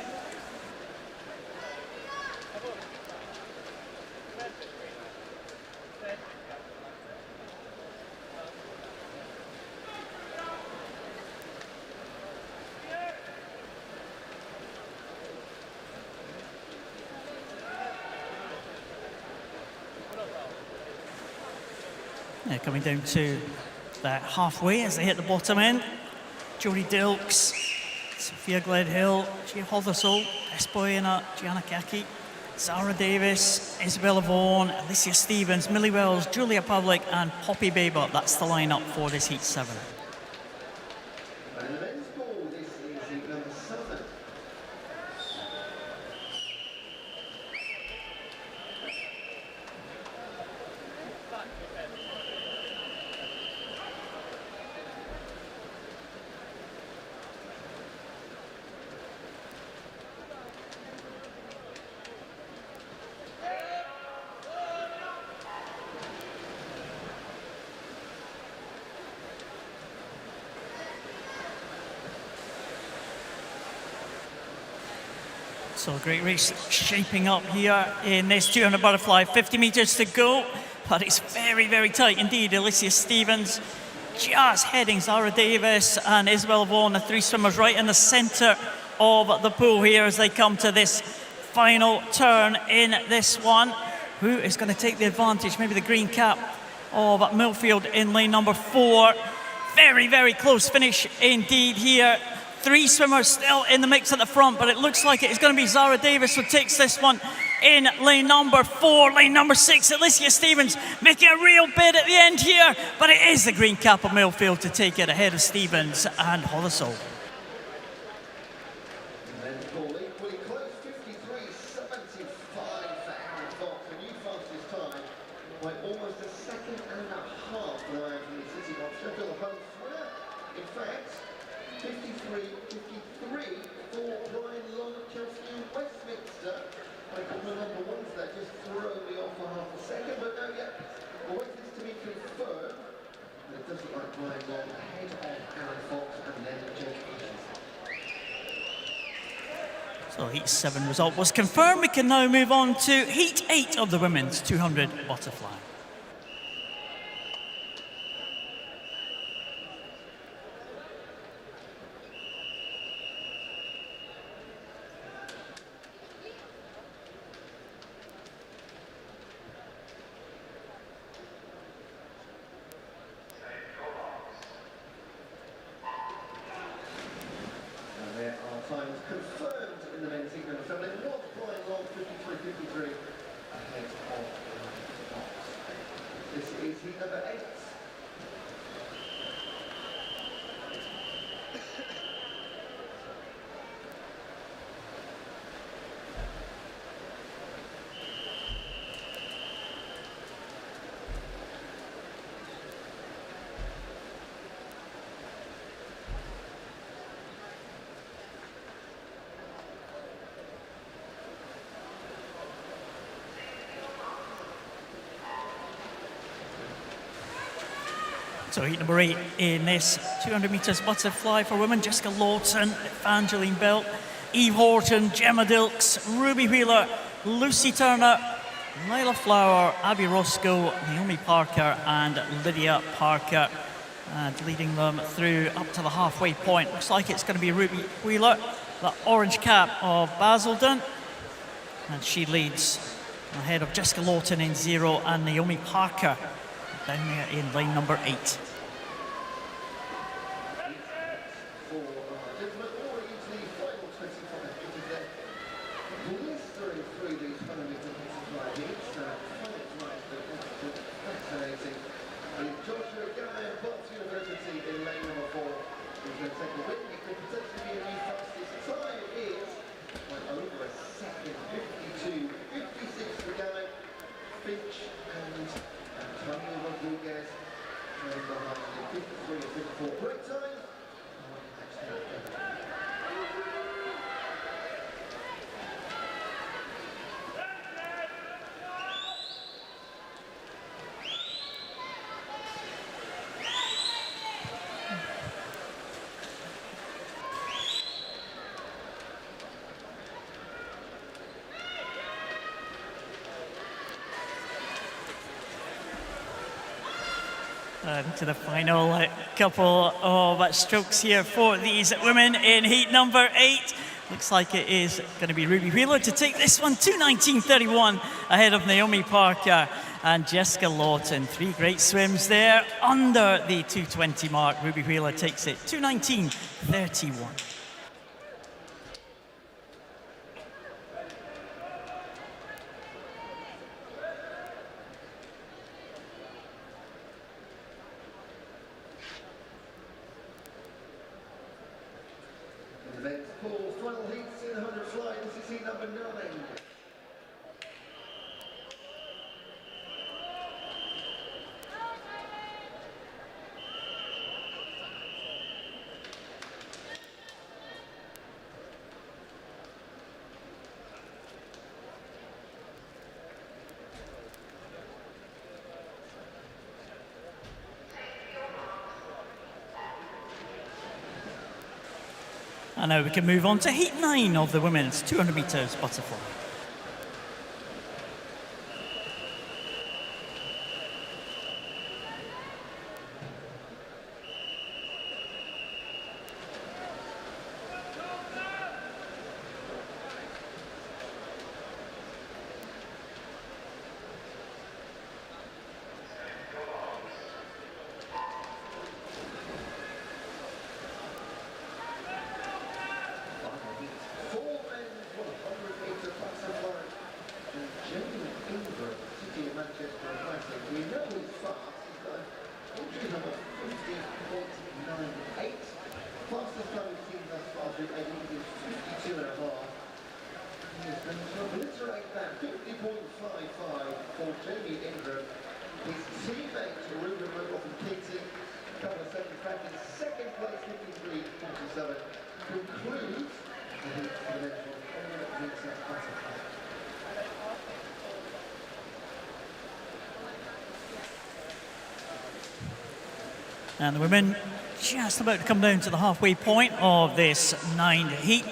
Yeah, coming down to that halfway as they hit the bottom end. Jodie Dilks, Sophia Gledhill, Gia Hothersall, Espoina, Gianna Kaki, Zara Davis, Isabella Vaughan, Alicia Stevens, Millie Wells, Julia Pavlik and Poppy Baber. That's the lineup for this Heat 7. And the men's ball, this is heat number 7. So a great race shaping up here in this 200 butterfly. 50 metres to go, but it's very, very tight indeed. Alicia Stevens just heading Zara Davis and Isabel Vaughan, the 3 swimmers right in the centre of the pool here as they come to this final turn in this one. Who is going to take the advantage? Maybe the green cap of Millfield in lane number 4. Very, very close finish indeed here. 3 swimmers still in the mix at the front, but it looks like it is going to be Zara Davis who takes this one in lane number 4. Lane number 6, Alicia Stevens making a real bid at the end here, but it is the green cap of Millfield to take it ahead of Stevens and Hothersall. Men's ball equally close, 53.75 for Aaron Fox. A new fastest time by almost a second and a half for the man from the city of Sheffield, the home swimmer. In fact, 53 for Brian Long, Chelsea and Westminster. I got the number ones there, just throw me off for half a second, but no, yeah, we'll wait for this to be confirmed. And it does look like Brian Long ahead of Aaron Fox and then Jake Hutchinson. So Heat 7 result was confirmed. We can now move on to Heat 8 of the women's 200 butterfly. Times confirmed in the men's heat number 7. It was Brian Long, 53.53 ahead of Fox. This is heat number 8. So heat number 8 in this 200 metres butterfly for women. Jessica Lawton, Evangeline Belt, Eve Horton, Gemma Dilks, Ruby Wheeler, Lucy Turner, Nyla Flower, Abby Roscoe, Naomi Parker and Lydia Parker. And leading them through up to the halfway point. Looks like it's going to be Ruby Wheeler, the orange cap of Basildon. And she leads ahead of Jessica Lawton in 0 and Naomi Parker down there in lane number 8. And behind the 53 and 54 break time. To the final couple of strokes here for these women in heat number 8. Looks like it is going to be Ruby Wheeler to take this one, 2:19.31 ahead of Naomi Parker and Jessica Lawton. 3 great swims there under the 2:20 mark. Ruby Wheeler takes it, 2:19.31. Events for final heats in 100 fly. This is heat number 9. And now we can move on to heat 9 of the women's 200 metres butterfly. Fastest time we've seen thus far through 8 is 52 and a half. Yes, and to obliterate that, 50.55 for Jamie Ingram. His teammate Ruben Rudolph and Katie, a couple of seconds back in second place, 53.47, concludes the heat for the men's 100 metres butterfly. And the women just about to come down to the halfway point of this 9 heat.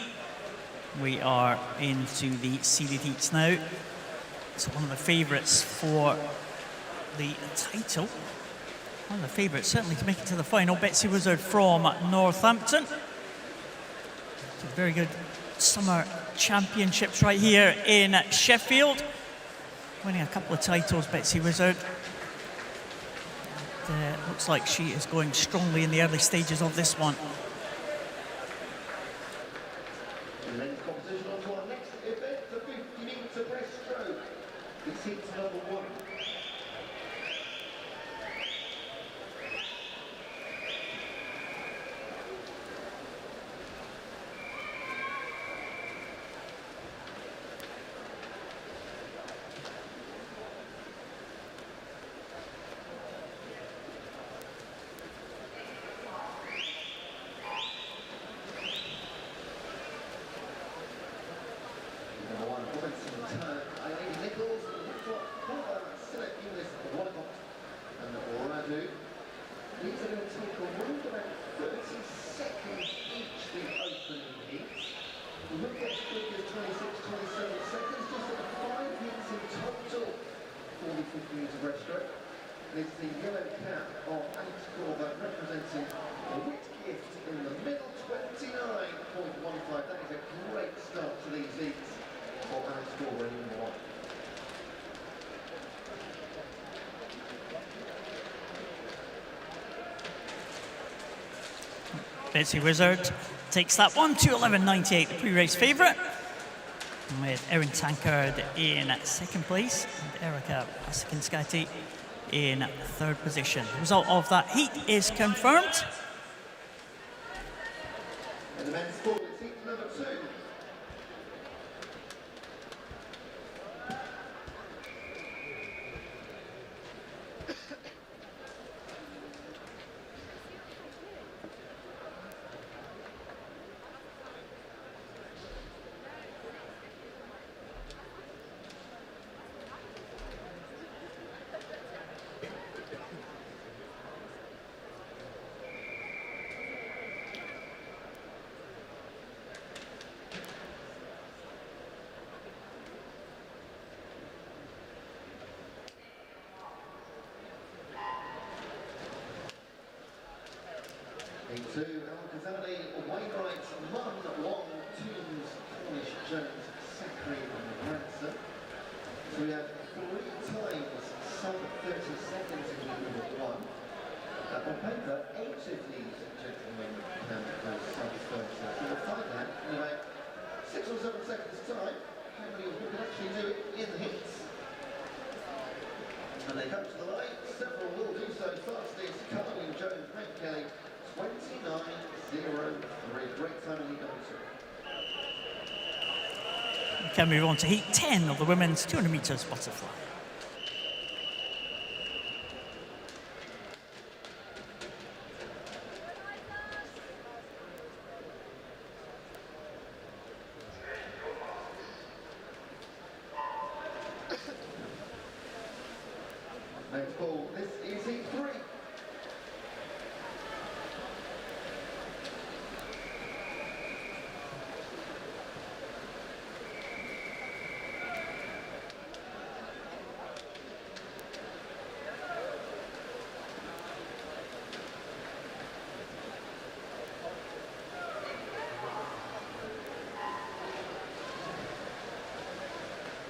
We are into the seeded heats now. It's one of the favourites for the title. One of the favourites certainly to make it to the final. Betsy Wizard from Northampton. Some very good summer championships right here in Sheffield. Winning a couple of titles, Betsy Wizard. Looks like she is going strongly in the early stages of this one. The men's competition on to our next event, the 50-metre breaststroke. It's heat number 1. These are going to take around about 30 seconds each, the opening heats. We look at quick as 26, 27 seconds, just at 5 heats in total for the 50-metre breaststroke. There's the yellow cap of Alex Corver representing a wit gift in the middle, 29.15. That is a great start to these heats for Alex Corver in number 1. Betsy Wizard takes that one, 2:11.98, the pre-race favourite, with Erin Tankard in second place and Erica Asakinskati in third position. The result of that heat is confirmed. And the men's sport is heat number 2. to Al-Ghazali, Wainwright, Munn, Wong, Toombs, Cornish, Jones, Sackery and Ransom. So we have 3 times sub 30 seconds in number 1. On paper, 8 of these gentlemen can go sub 30. So we'll find out in about 6 or 7 seconds time how many of them can actually do it in the hits. And they come to the line. Several will do so fastest. Carling, Jones, Hank Kelly, 29.03. Great time in heat number 2. We can move on to heat 10 of the women's 200 metres butterfly. Next ball, this is heat 3.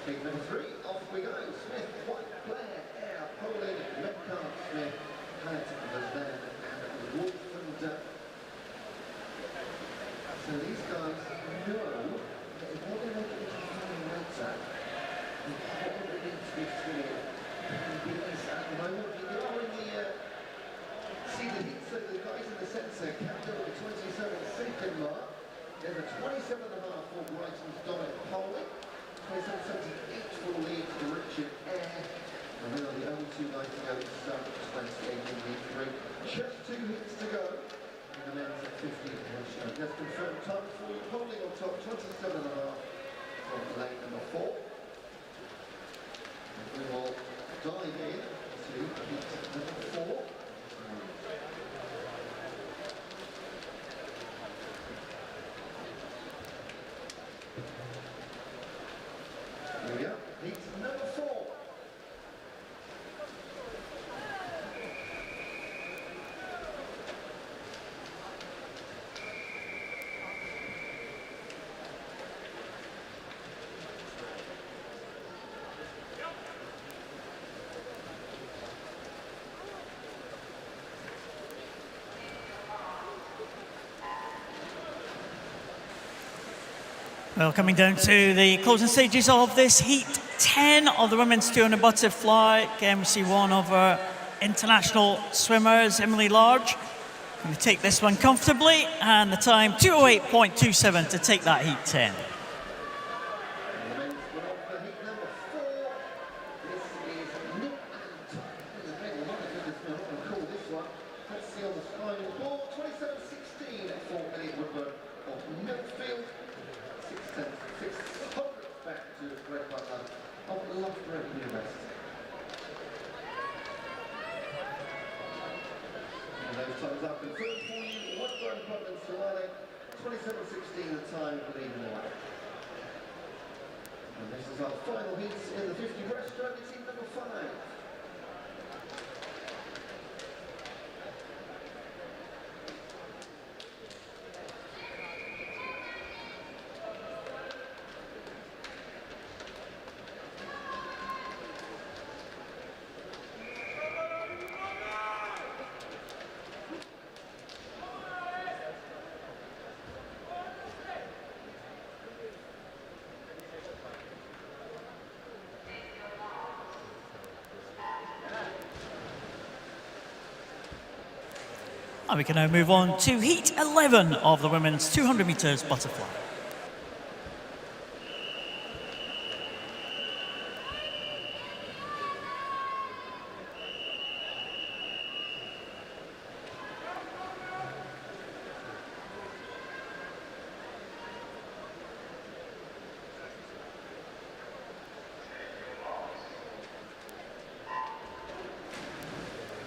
Heat number 3, off we go. Smith, White, Blair, Air, Poland, Metcalf, Smith, Hyatt, Van, and Wolf and So these guys know that if they're going to make it into the final later, they probably need to be swimming PBs at the moment. You are in the see the heat, so the guys in the centre capped over the 27-second mark. There's a 27.5 for Brighton's Dominic Poland. 27.78 for the lead to Richard Air. And they are the only 2 guys to go to start 28 in heat 3. Just 2 hits to go in the men's at 50 Breaststroke. Let's confirm time for you. Holding on top, 27.5 from lane number 4. And we will dive in to heat number 4. Here we are, heat number 4. Well, coming down to the closing stages of this heat 10 of the women's 200 butterfly. Again, we see one of our international swimmers, Emily Large, going to take this one comfortably, and the time 2:08.27 to take that heat 10. Time's up and third for you, one grand Putnam Solane, 27.16 the time for leading the way. And this is our final heat in the 50 breaststroke, it's heat number 5. And we can now move on to heat 11 of the women's 200 metres butterfly.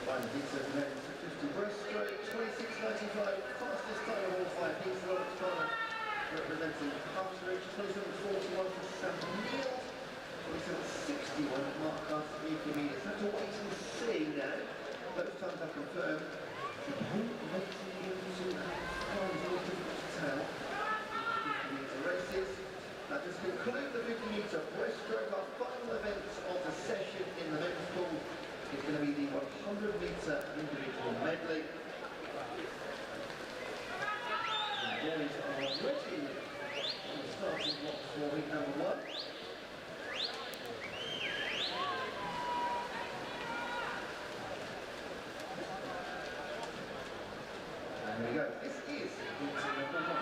Final heat of the men's 50 breaststroke, 26.95, fastest time of all 5 heats. Lawrence Connor representing Castlereagh, 27.41 for Sam Neal, 27.61 at Mark Carter, Ecomedia. So to wait and see now. Those times are confirmed. So who makes it into go. This is heat number 1.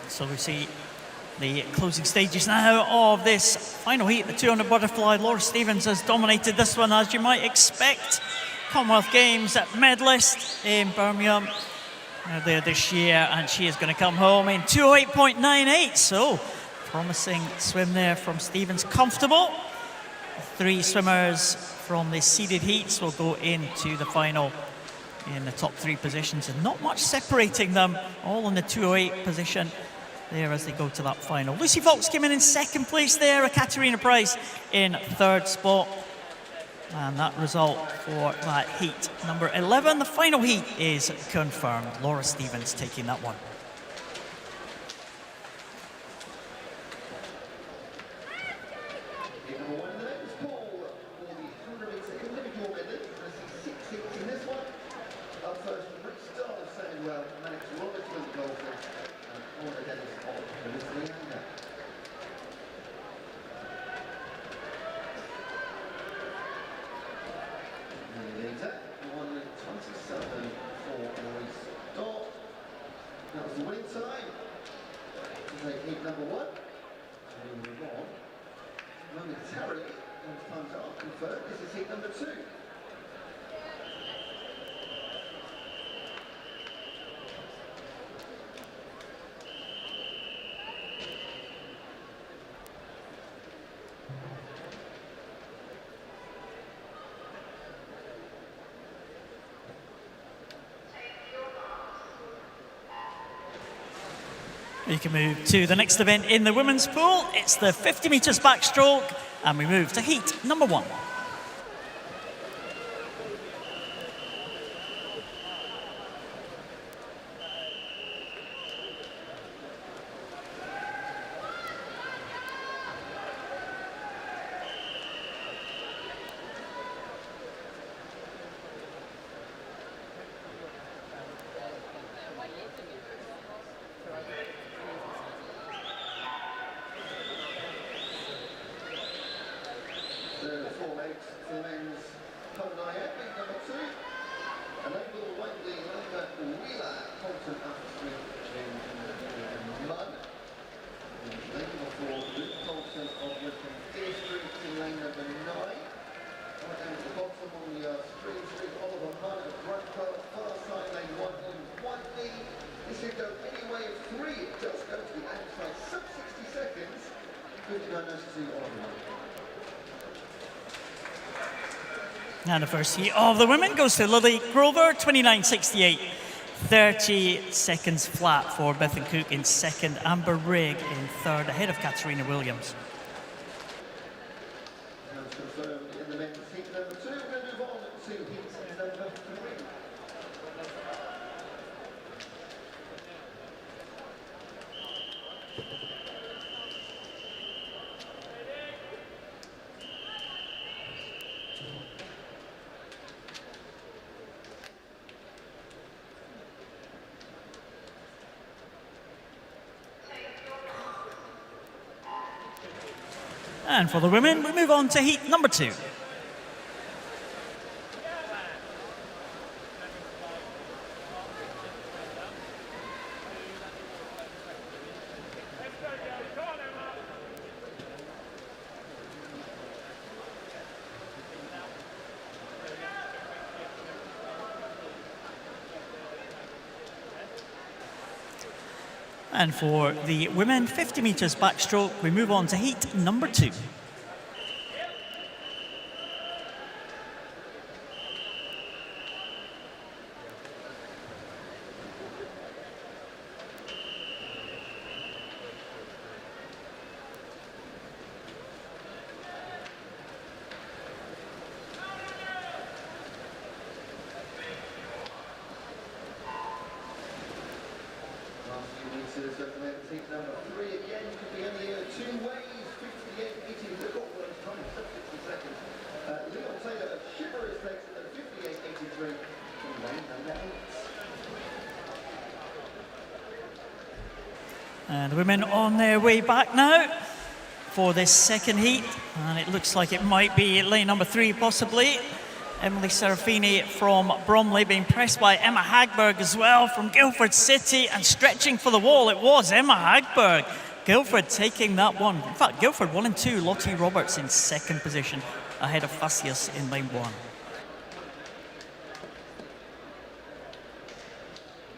So we see the closing stages now of this final heat, the 200 butterfly. Laura Stevens has dominated this one, as you might expect. Commonwealth Games medalist in Birmingham there this year, and she is going to come home in 208.98. So promising swim there from Stevens. Comfortable. 3 swimmers from the seeded heats will go into the final in the top 3 positions, and not much separating them, all in the 208 position there as they go to that final. Lucy Fox came in second place there, Katerina Price in 3rd spot. And that result for that heat number 11. The final heat is confirmed. Laura Stevens taking that one. Heat number 1 in the men's pool for the 100-metre individual medley. I see 6 heats in this one. Up first, Breaststroke, Sandwell, Manix Robertson, Golfers, and Orla Dennis of Louisiana. Later, 1:27 for Maurice Dot. That was the winning time. To take heat number 1. And we move on. Momentarily, those times are confirmed. This is heat number 2. We can move to the next event in the women's pool. It's the 50 metres backstroke, and we move to heat number 1. The 4 legs for men's Polanaya, heat number 2. Enable Wendy, Lambert, Wheeler, Colton, Upstream, James, and Munn. Lane number 4, Luke Colton of Wickham Deer Street in lane number 9. Right down to the bottom on the Stream Street, Oliver Munn of Bradford, far side lane 1 in Whiteley. This should go any way of 3. It does go to the outside, sub 60 seconds. 59.92 Oliver Munn. And the first heat of the women goes to Lily Grover, 29.68. 30 seconds flat for Bethan Cook in 2nd, Amber Rigg in 3rd, ahead of Katerina Williams. That's confirmed in the men's heat number 2. We're going to move on to heat number 3. And for the women, we move on to heat number 2. And for the women 50 metres backstroke, we move on to heat number 2. Last few meters of the heat number 3 again, could be only two ways, 58 meters, the Gotland's time, 60 seconds. Leon Taylor of Shiver is next at 58.83 from lane number 8. And the women on their way back now for this second heat. And it looks like it might be lane number 3 possibly. Emily Serafini from Bromley being pressed by Emma Hagberg as well from Guildford City, and stretching for the wall. It was Emma Hagberg. Guildford taking that one. In fact, Guildford 1 and 2. Lottie Roberts in second position ahead of Facius in lane 1.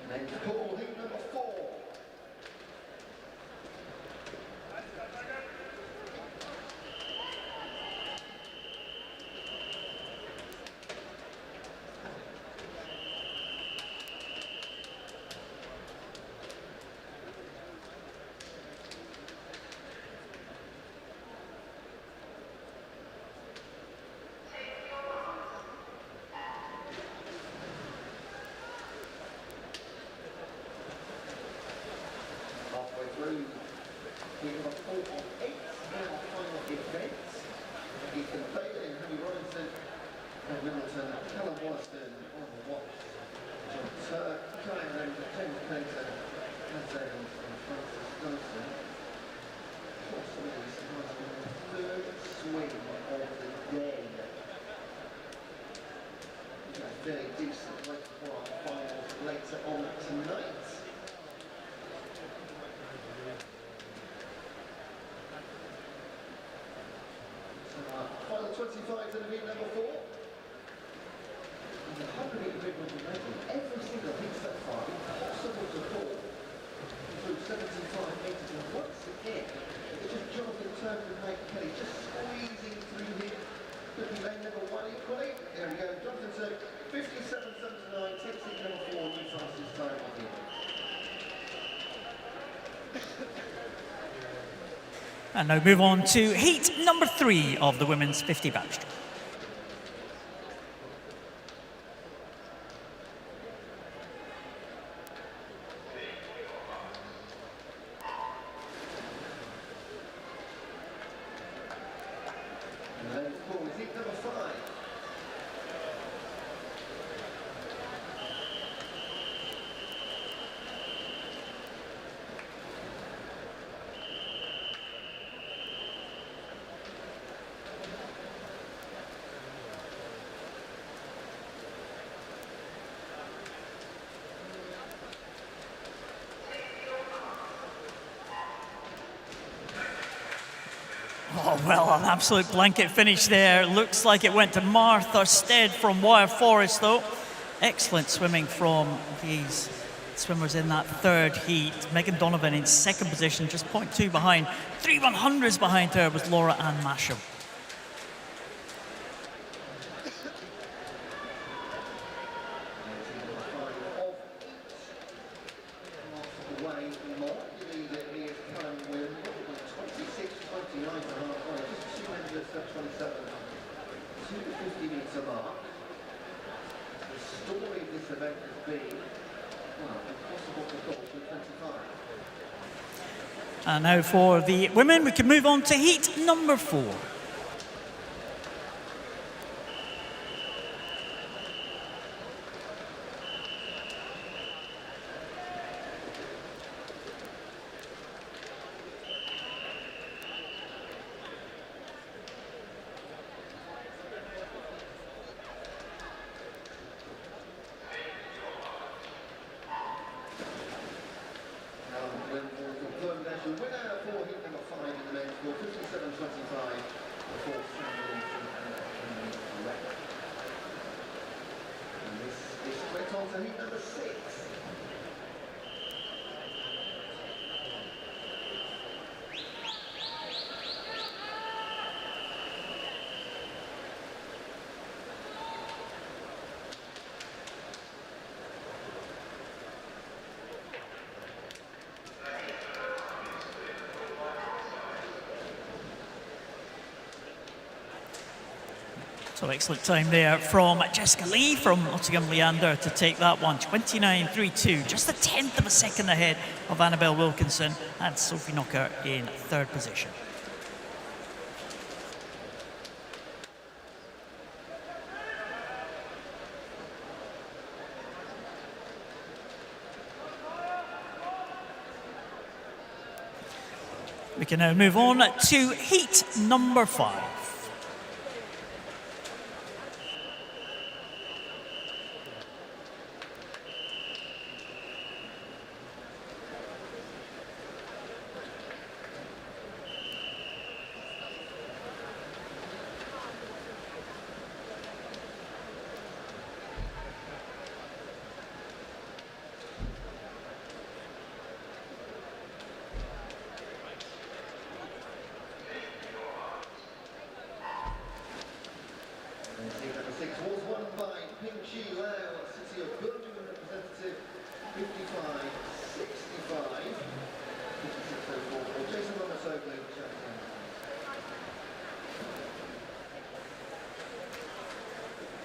Men's pool, heat number 4. Halfway through, heat number 4 of 8, now final event. Ethan Bailey, Henry Robinson, and Middleton, Callum Wollaston on the watch. John Turk, Kyle Ranger, James Painter, Hans Evans, and Francis Johnson. Possibly this might be the third swing of the day. That's very decent race for our finals later on tonight. Final 25 to the heat number 4. And the 100 metre movement of medal, every single heat so far, impossible to call. Through 75 metres, and once again, it's just Jonathan Turk and Meg Kelly just squeezing through here. Could be lane number 1 equally. There we go, Jonathan Turk, 57.79, takes heat number 4, new fastest time on here. And now move on to heat number 3 of the women's 50 backstroke. And then pool is heat number 5. Oh, well, an absolute blanket finish there. Looks like it went to Martha Stead from Wire Forest, though. Excellent swimming from these swimmers in that third heat. Megan Donovan in second position, just 0.2 behind. 3 100s behind her was Laura Ann Masham. And now for the women, we can move on to heat number 4. Confirmed as your winner for heat number 5 in the men's pool, 57.25. So excellent time there from Jessica Lee from Nottingham Leander to take that one, 29.32, just a tenth of a second ahead of Annabelle Wilkinson and Sophie Knocker in third position. We can now move on to heat number 5.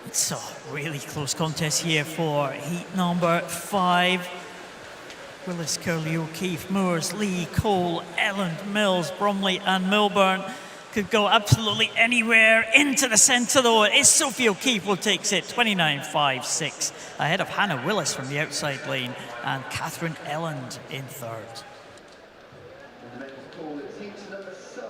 It's a really close contest here for heat number 5. Willis, Curley, O'Keefe, Moores, Lee, Cole, Elland, Mills, Bromley and Milburn could go absolutely anywhere into the centre though. It is Sophie O'Keefe who takes it, 29.56, ahead of Hannah Willis from the outside lane and Catherine Elland in third. And the men's pool is heat number 7.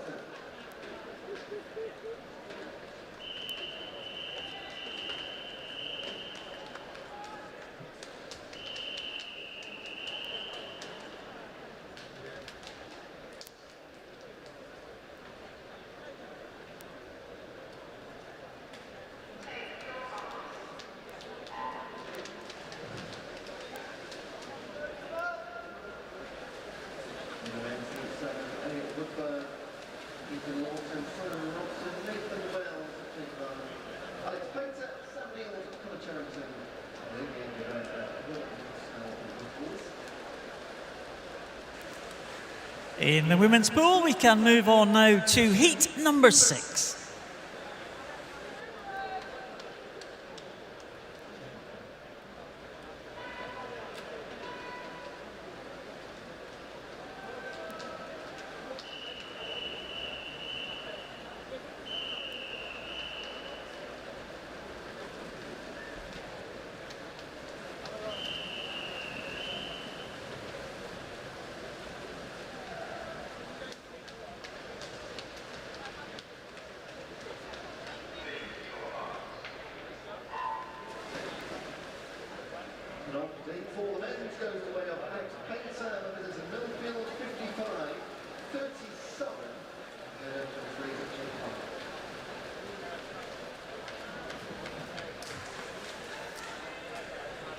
In the women's pool, we can move on now to heat number 6.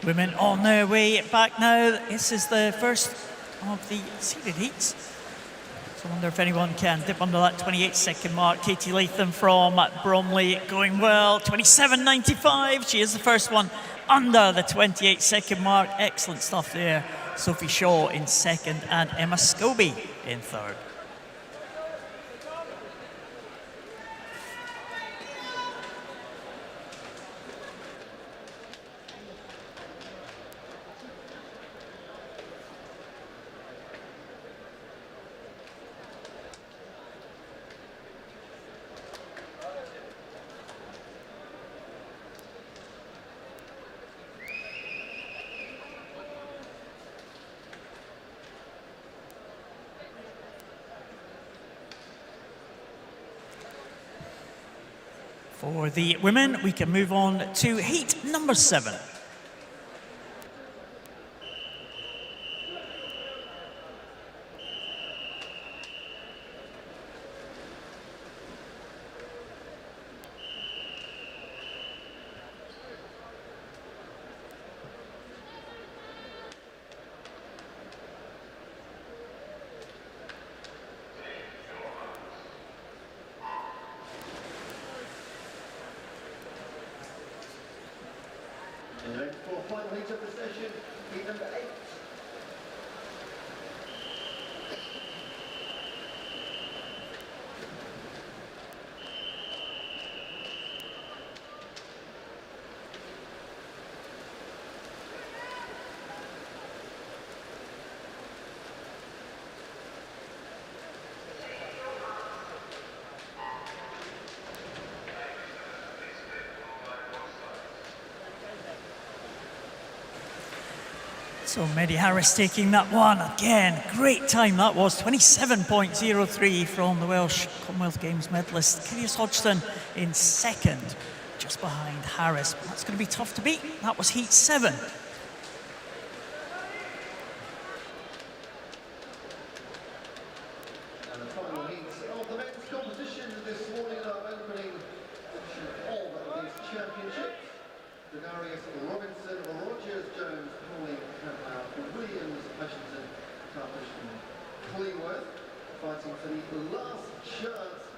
Women on their way back now. This is the first of the seeded heats. So I wonder if anyone can dip under that 28-second mark. Katie Latham from Bromley going well, 27.95. She is the first one under the 28-second mark. Excellent stuff there. Sophie Shaw in second and Emma Scobie in third. For the women, we can move on to heat number 7. And then for final heat of the session, heat number 8. So Medi Harris taking that one again. Great time that was, 27.03 from the Welsh Commonwealth Games medalist Curious Hodgson in second, just behind Harris. That's going to be tough to beat. That was heat 7. And the final heats of the men's competition this morning are opening of this championship. Denarius Robinson, Rogers, Jones, Pauling, Campbell, Williams, Hutchinson, Carpish and Cleworth fighting for the last chance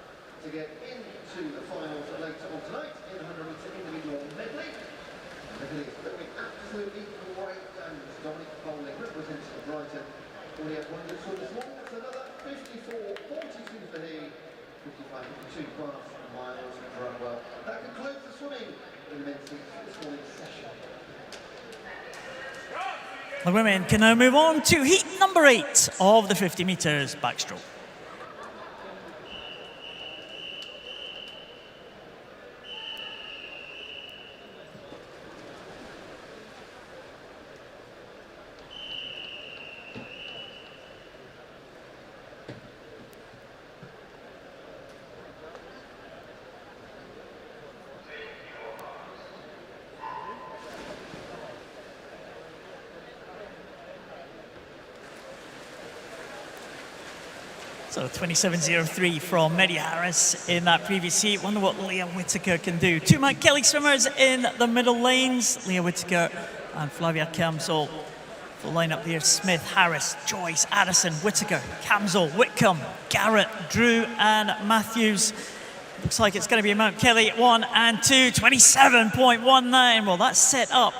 to get into the finals later on tonight in the 100-metre individual medley. Medley is looking absolutely great, and Dominic Pauling represents Brighton. All he had one good swim this morning. It's another 54.42 for he, 55.52 class miles run well. That concludes the swimming in the men's heats this morning's session. The women can now move on to heat number 8 of the 50 metres backstroke. So 27.03 from Medi Harris in that previous heat. Wonder what Leah Whittaker can do. Two Mount Kelly swimmers in the middle lanes. Leah Whittaker and Flavia Camsell. Full lineup here: Smith, Harris, Joyce, Addison, Whittaker, Camsell, Whitcomb, Garrett, Drew and Matthews. Looks like it's going to be Mount Kelly at 1 and 2. 27.19. Well, that's set up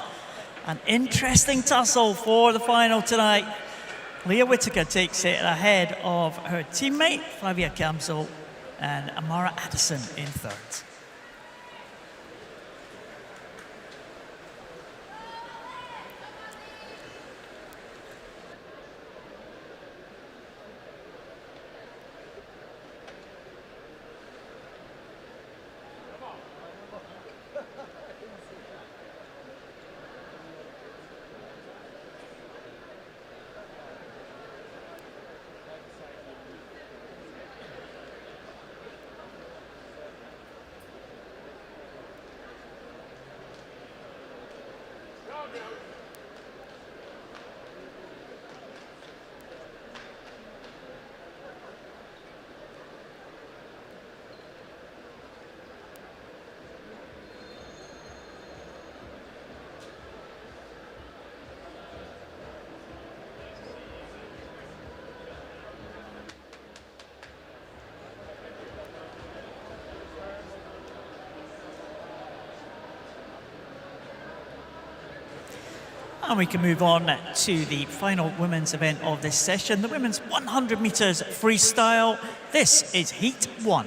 an interesting tussle for the final tonight. Leah Whittaker takes it ahead of her teammate, Flavia Camsell, and Amara Addison in third. And we can move on to the final women's event of this session, the women's 100 metres freestyle. This is heat 1.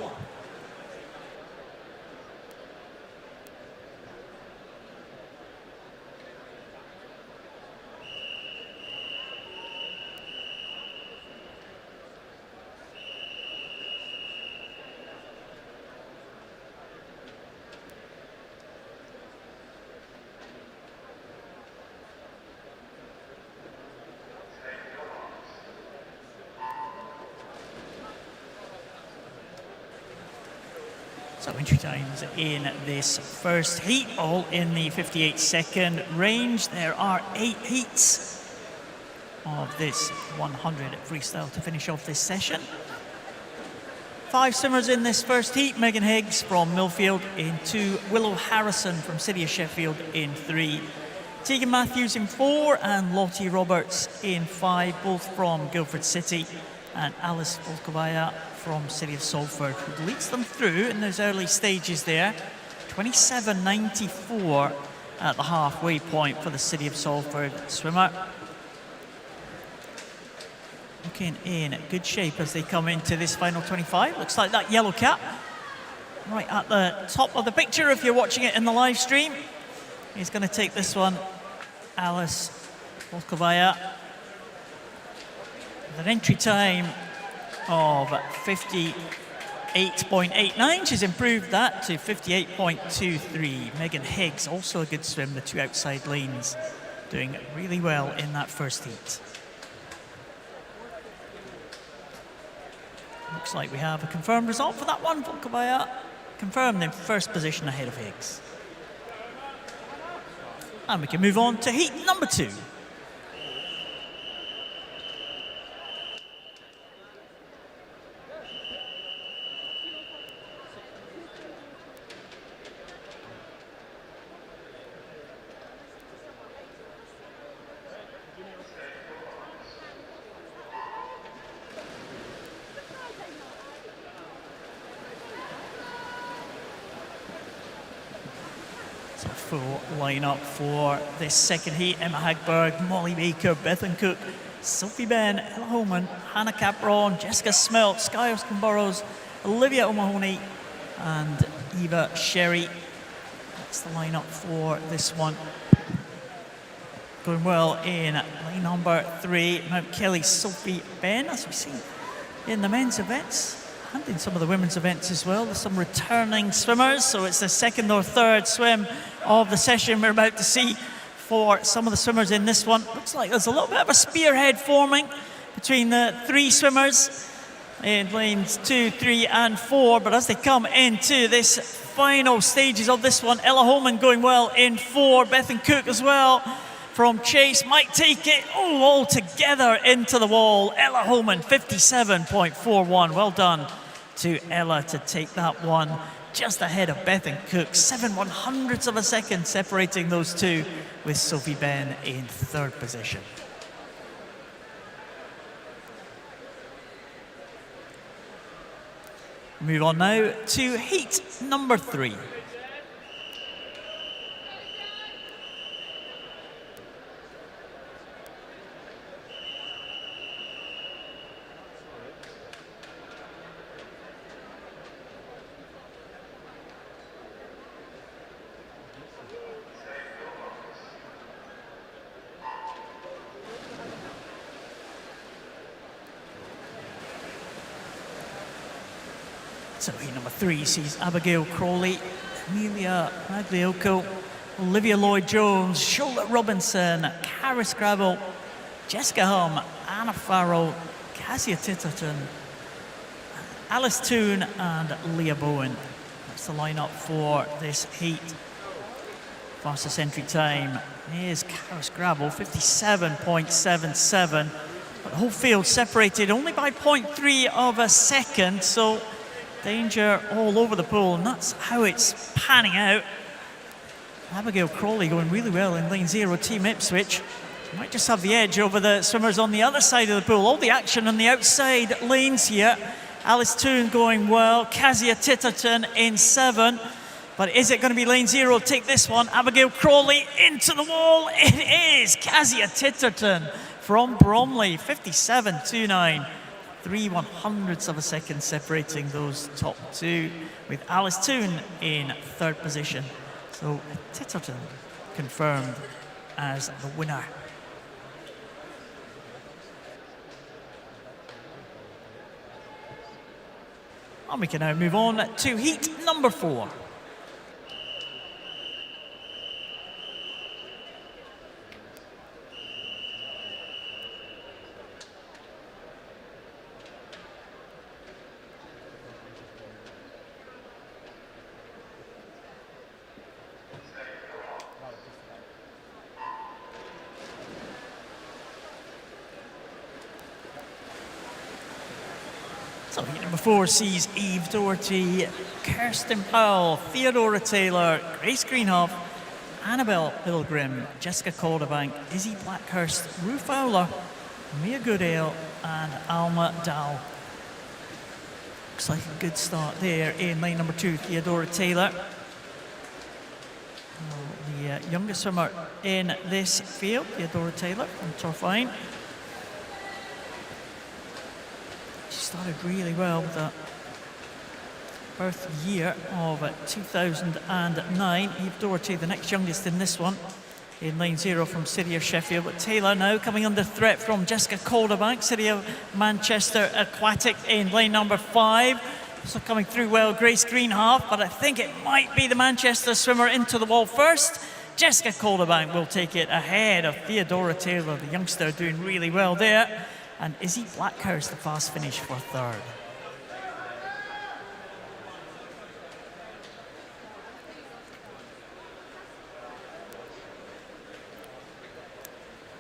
So entry times in this first heat, all in the 58-second range. There are 8 heats of this 100 freestyle to finish off this session. 5 swimmers in this first heat: Megan Higgs from Millfield in 2, Willow Harrison from City of Sheffield in 3, Tegan Matthews in 4, and Lottie Roberts in 5, both from Guildford City, and Alice Volkovaya from City of Salford, who leads them through in those early stages there. 27.94 at the halfway point for the City of Salford swimmer. Looking in good shape as they come into this final 25. Looks like that yellow cap right at the top of the picture if you're watching it in the live stream. He's going to take this one, Alice Volkovaya, with an entry time of 58.89. She's improved that to 58.23. Megan Higgs, also a good swim, the 2 outside lanes doing really well in that first heat. Looks like we have a confirmed result for that one. Volkovaya confirmed in first position ahead of Higgs. And we can move on to heat number 2. So full lineup for this second heat. Emma Hagberg, Molly Baker, Bethan Cook, Sophie Ben, Ella Holman, Hannah Capron, Jessica Smelt, Sky Oskin-Burrows, Olivia O'Mahony and Eva Sherry. That's the lineup for this one. Going well in lane number 3, Mount Kelly, Sophie Ben, as we see in the men's events. And in some of the women's events as well. There's some returning swimmers, so it's the second or third swim of the session we're about to see for some of the swimmers in this one. Looks like there's a little bit of a spearhead forming between the 3 swimmers in lanes 2, 3 and 4, but as they come into this final stages of this one, Ella Holman going well in 4, Bethan Cook as well from Chase might take it all together into the wall. Ella Holman 57.41. Well done to Ella to take that one just ahead of Bethan Cook. 7/100ths of a second separating those two, with Sophie Ben in 3rd position. Move on now to heat number 3. So heat number 3 sees Abigail Crawley, Amelia Magliocco, Olivia Lloyd-Jones, Charlotte Robinson, Cara Scrabble, Jessica Hum, Anna Farrell, Cassia Titterton, Alice Toon and Leah Bowen. That's the lineup for this heat. Fastest entry time is Cara Scrabble, 57.77. But the whole field separated only by 0.3 of a second, so danger all over the pool, and that's how it's panning out. Abigail Crawley going really well in lane 0, Team Ipswich. She might just have the edge over the swimmers on the other side of the pool. All the action on the outside lanes here. Alice Toon going well, Cassia Titterton in 7. But is it going to be lane 0? Take this one. Abigail Crawley into the wall. It is Cassia Titterton from Bromley, 57.29. 3/100ths of a second separating those top 2, with Alice Toon in 3rd position. So Titterton confirmed as the winner. And we can now move on to heat number 4. So heat number 4 sees Eve Doherty, Kirsten Powell, Theodora Taylor, Grace Greenhoff, Annabelle Pilgrim, Jessica Calderbank, Izzy Blackhurst, Ruth Fowler, Mia Goodale and Alma Dow. Looks like a good start there in lane number 2, Theodora Taylor. The youngest swimmer in this field, Theodora Taylor from Torfine. Started really well with a birth year of 2009. Eve Doherty, the next youngest in this one, in lane 0 from City of Sheffield. But Taylor now coming under threat from Jessica Calderbank, City of Manchester Aquatic in lane number 5. So coming through well, Grace Greenhalf, but I think it might be the Manchester swimmer into the wall first. Jessica Calderbank will take it ahead of Theodora Taylor, the youngster, doing really well there. And Izzy Blackhurst, the fast finish for third.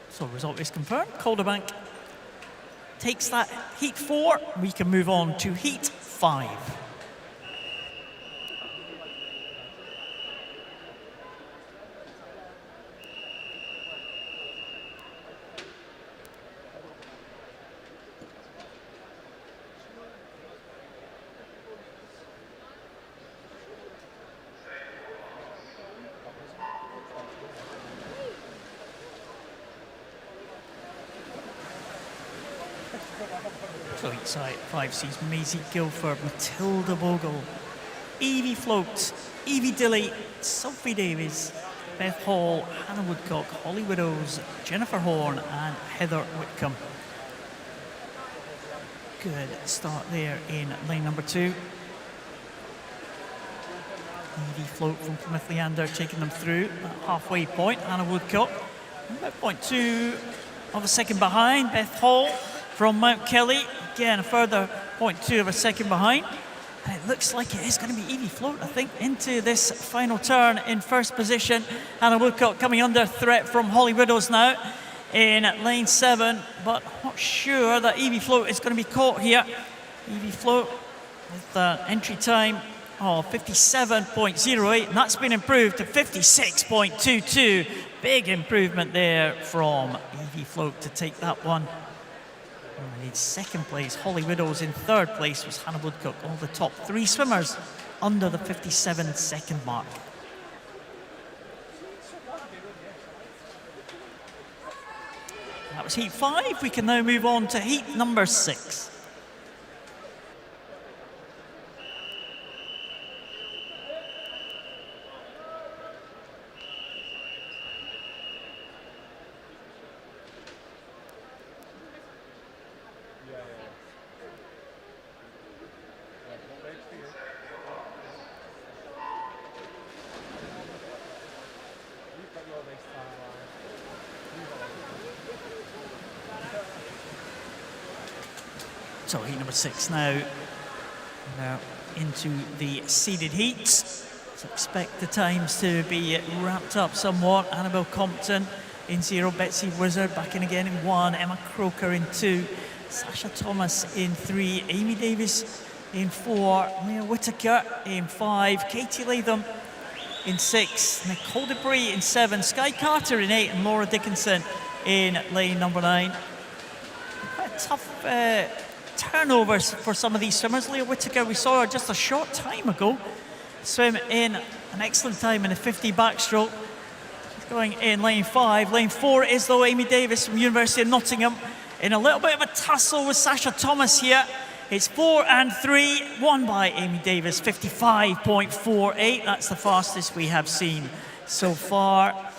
So result is confirmed. Calderbank takes that heat 4. We can move on to heat 5. So heat side 5 sees Maisie Guilford, Matilda Bogle, Evie Float, Evie Dilley, Sophie Davies, Beth Hall, Hannah Woodcock, Holly Widows, Jennifer Horn and Heather Whitcomb. Good start there in lane number 2. Evie Float from Plymouth Leander taking them through that halfway point. Hannah Woodcock about 0.2 of a second behind. Beth Hall from Mount Kelly, again a further 0.2 of a second behind. And it looks like it is going to be Evie Float, I think, into this final turn in first position. Hannah Woodcock coming under threat from Holly Widows now in lane 7, but not sure that Evie Float is going to be caught here. Evie Float with entry time of 57.08, and that's been improved to 56.22. Big improvement there from Evie Float to take that one. In second place, Holly Widows. In third place was Hannah Woodcock. All the top 3 swimmers under the 57-second mark. That was heat 5. We can now move on to heat number 6. So heat number 6 now into the seeded heats. So expect the times to be wrapped up somewhat. Annabelle Compton in 0, Betsy Wizard back in again in 1, Emma Croker in 2, Sasha Thomas in 3, Amy Davis in 4, Mia Whitaker in 5, Katie Latham in 6, Nicole Debris in 7, Sky Carter in 8, and Laura Dickinson in lane number 9. Quite a tough turnovers for some of these swimmers. Leah Whitaker, we saw her just a short time ago swim in an excellent time in the 50 backstroke. She's going in lane 5. Lane 4 is though Amy Davis from University of Nottingham in a little bit of a tussle with Sasha Thomas here. It's 4 and 3, won by Amy Davis, 55.48. That's the fastest we have seen so far.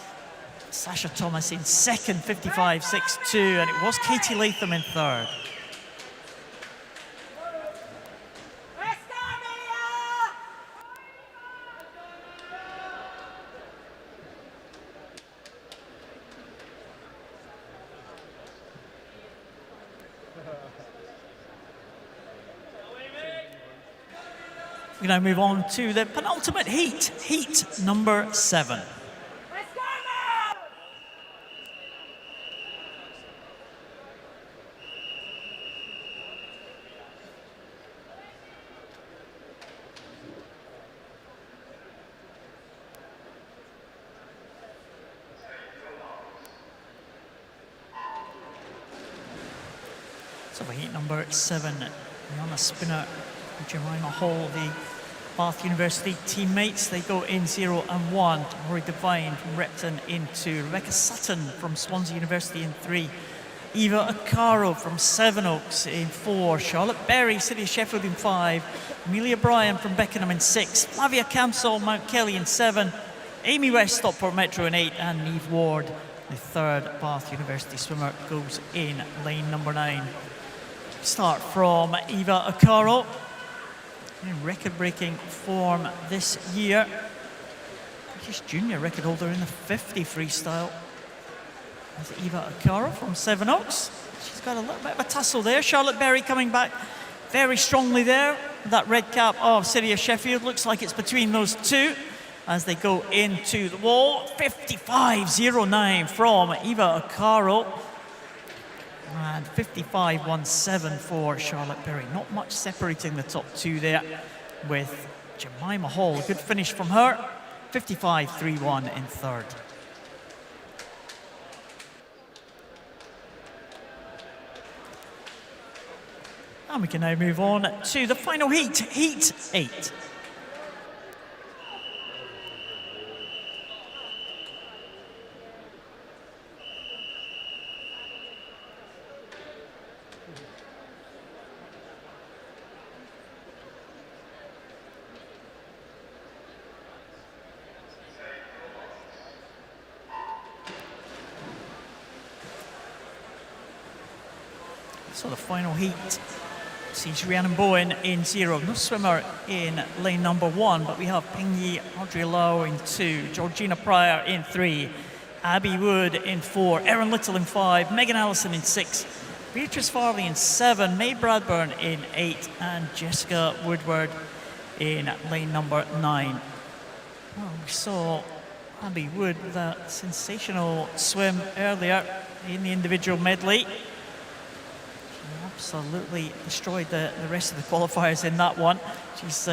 Sasha Thomas in second, 55.62, and it was Katie Latham in third. We now move on to the penultimate heat, heat number 7. So for heat number 7, Rihanna Spinner, Jemima Hall, the Bath University teammates, they go in 0 and 1. Rory Devine from Repton in 2. Rebecca Sutton from Swansea University in 3. Eva Acaro from Sevenoaks in 4. Charlotte Berry, City of Sheffield in 5. Amelia Bryan from Beckenham in 6. Flavia Camsell, Mount Kelly in 7. Amy West, Stockport Metro in 8. And Niamh Ward, the third Bath University swimmer, goes in lane number 9. Start from Eva Acaro. In record-breaking form this year. British junior record holder in the 50 freestyle. That's Eva Akara from Sevenoaks. She's got a little bit of a tussle there. Charlotte Berry coming back very strongly there. That red cap of City of Sheffield looks like it's between those two as they go into the wall. 55.09 from Eva Akaro. And 55.17 for Charlotte Berry. Not much separating the top two there with Jemima Hall. Good finish from her. 55.31 in third. And we can now move on to the final heat, Heat 8. So the final heat sees Rhiannon Bowen in 0. No swimmer in lane number 1, but we have Pingyi Audrey Lau in 2, Georgina Pryor in 3, Abby Wood in 4, Erin Little in 5, Megan Allison in 6, Beatrice Farley in 7, Mae Bradburn in 8, and Jessica Woodward in lane number 9. Well, we saw Abby Wood with that sensational swim earlier in the individual medley. Absolutely destroyed the rest of the qualifiers in that one. She's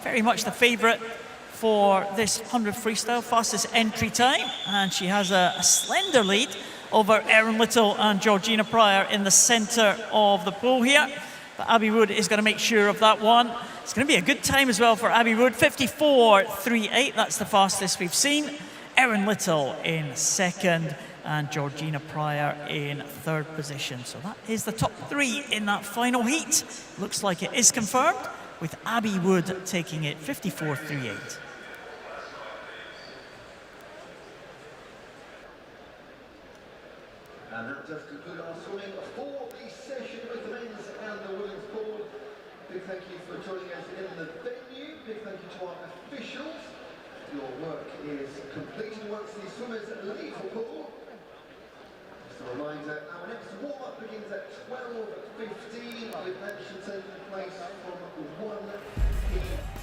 very much the favourite for this 100 freestyle, fastest entry time, and she has a slender lead over Erin Little and Georgina Pryor in the centre of the pool here. But Abby Wood is going to make sure of that one. It's going to be a good time as well for Abby Wood. 54.38, that's the fastest we've seen. Erin Little in second, and Georgina Pryor in third position. So that is the top 3 in that final heat. Looks like it is confirmed, with Abby Wood taking it 54.38. And that does conclude our swimming for the session with the men's and the women's pool. Big thank you for joining us in the venue. Big thank you to our officials. Your work is completed once the swimmers leave the pool. Just a reminder, our next warm-up begins at 12:15 with action taking place from 1 p.m.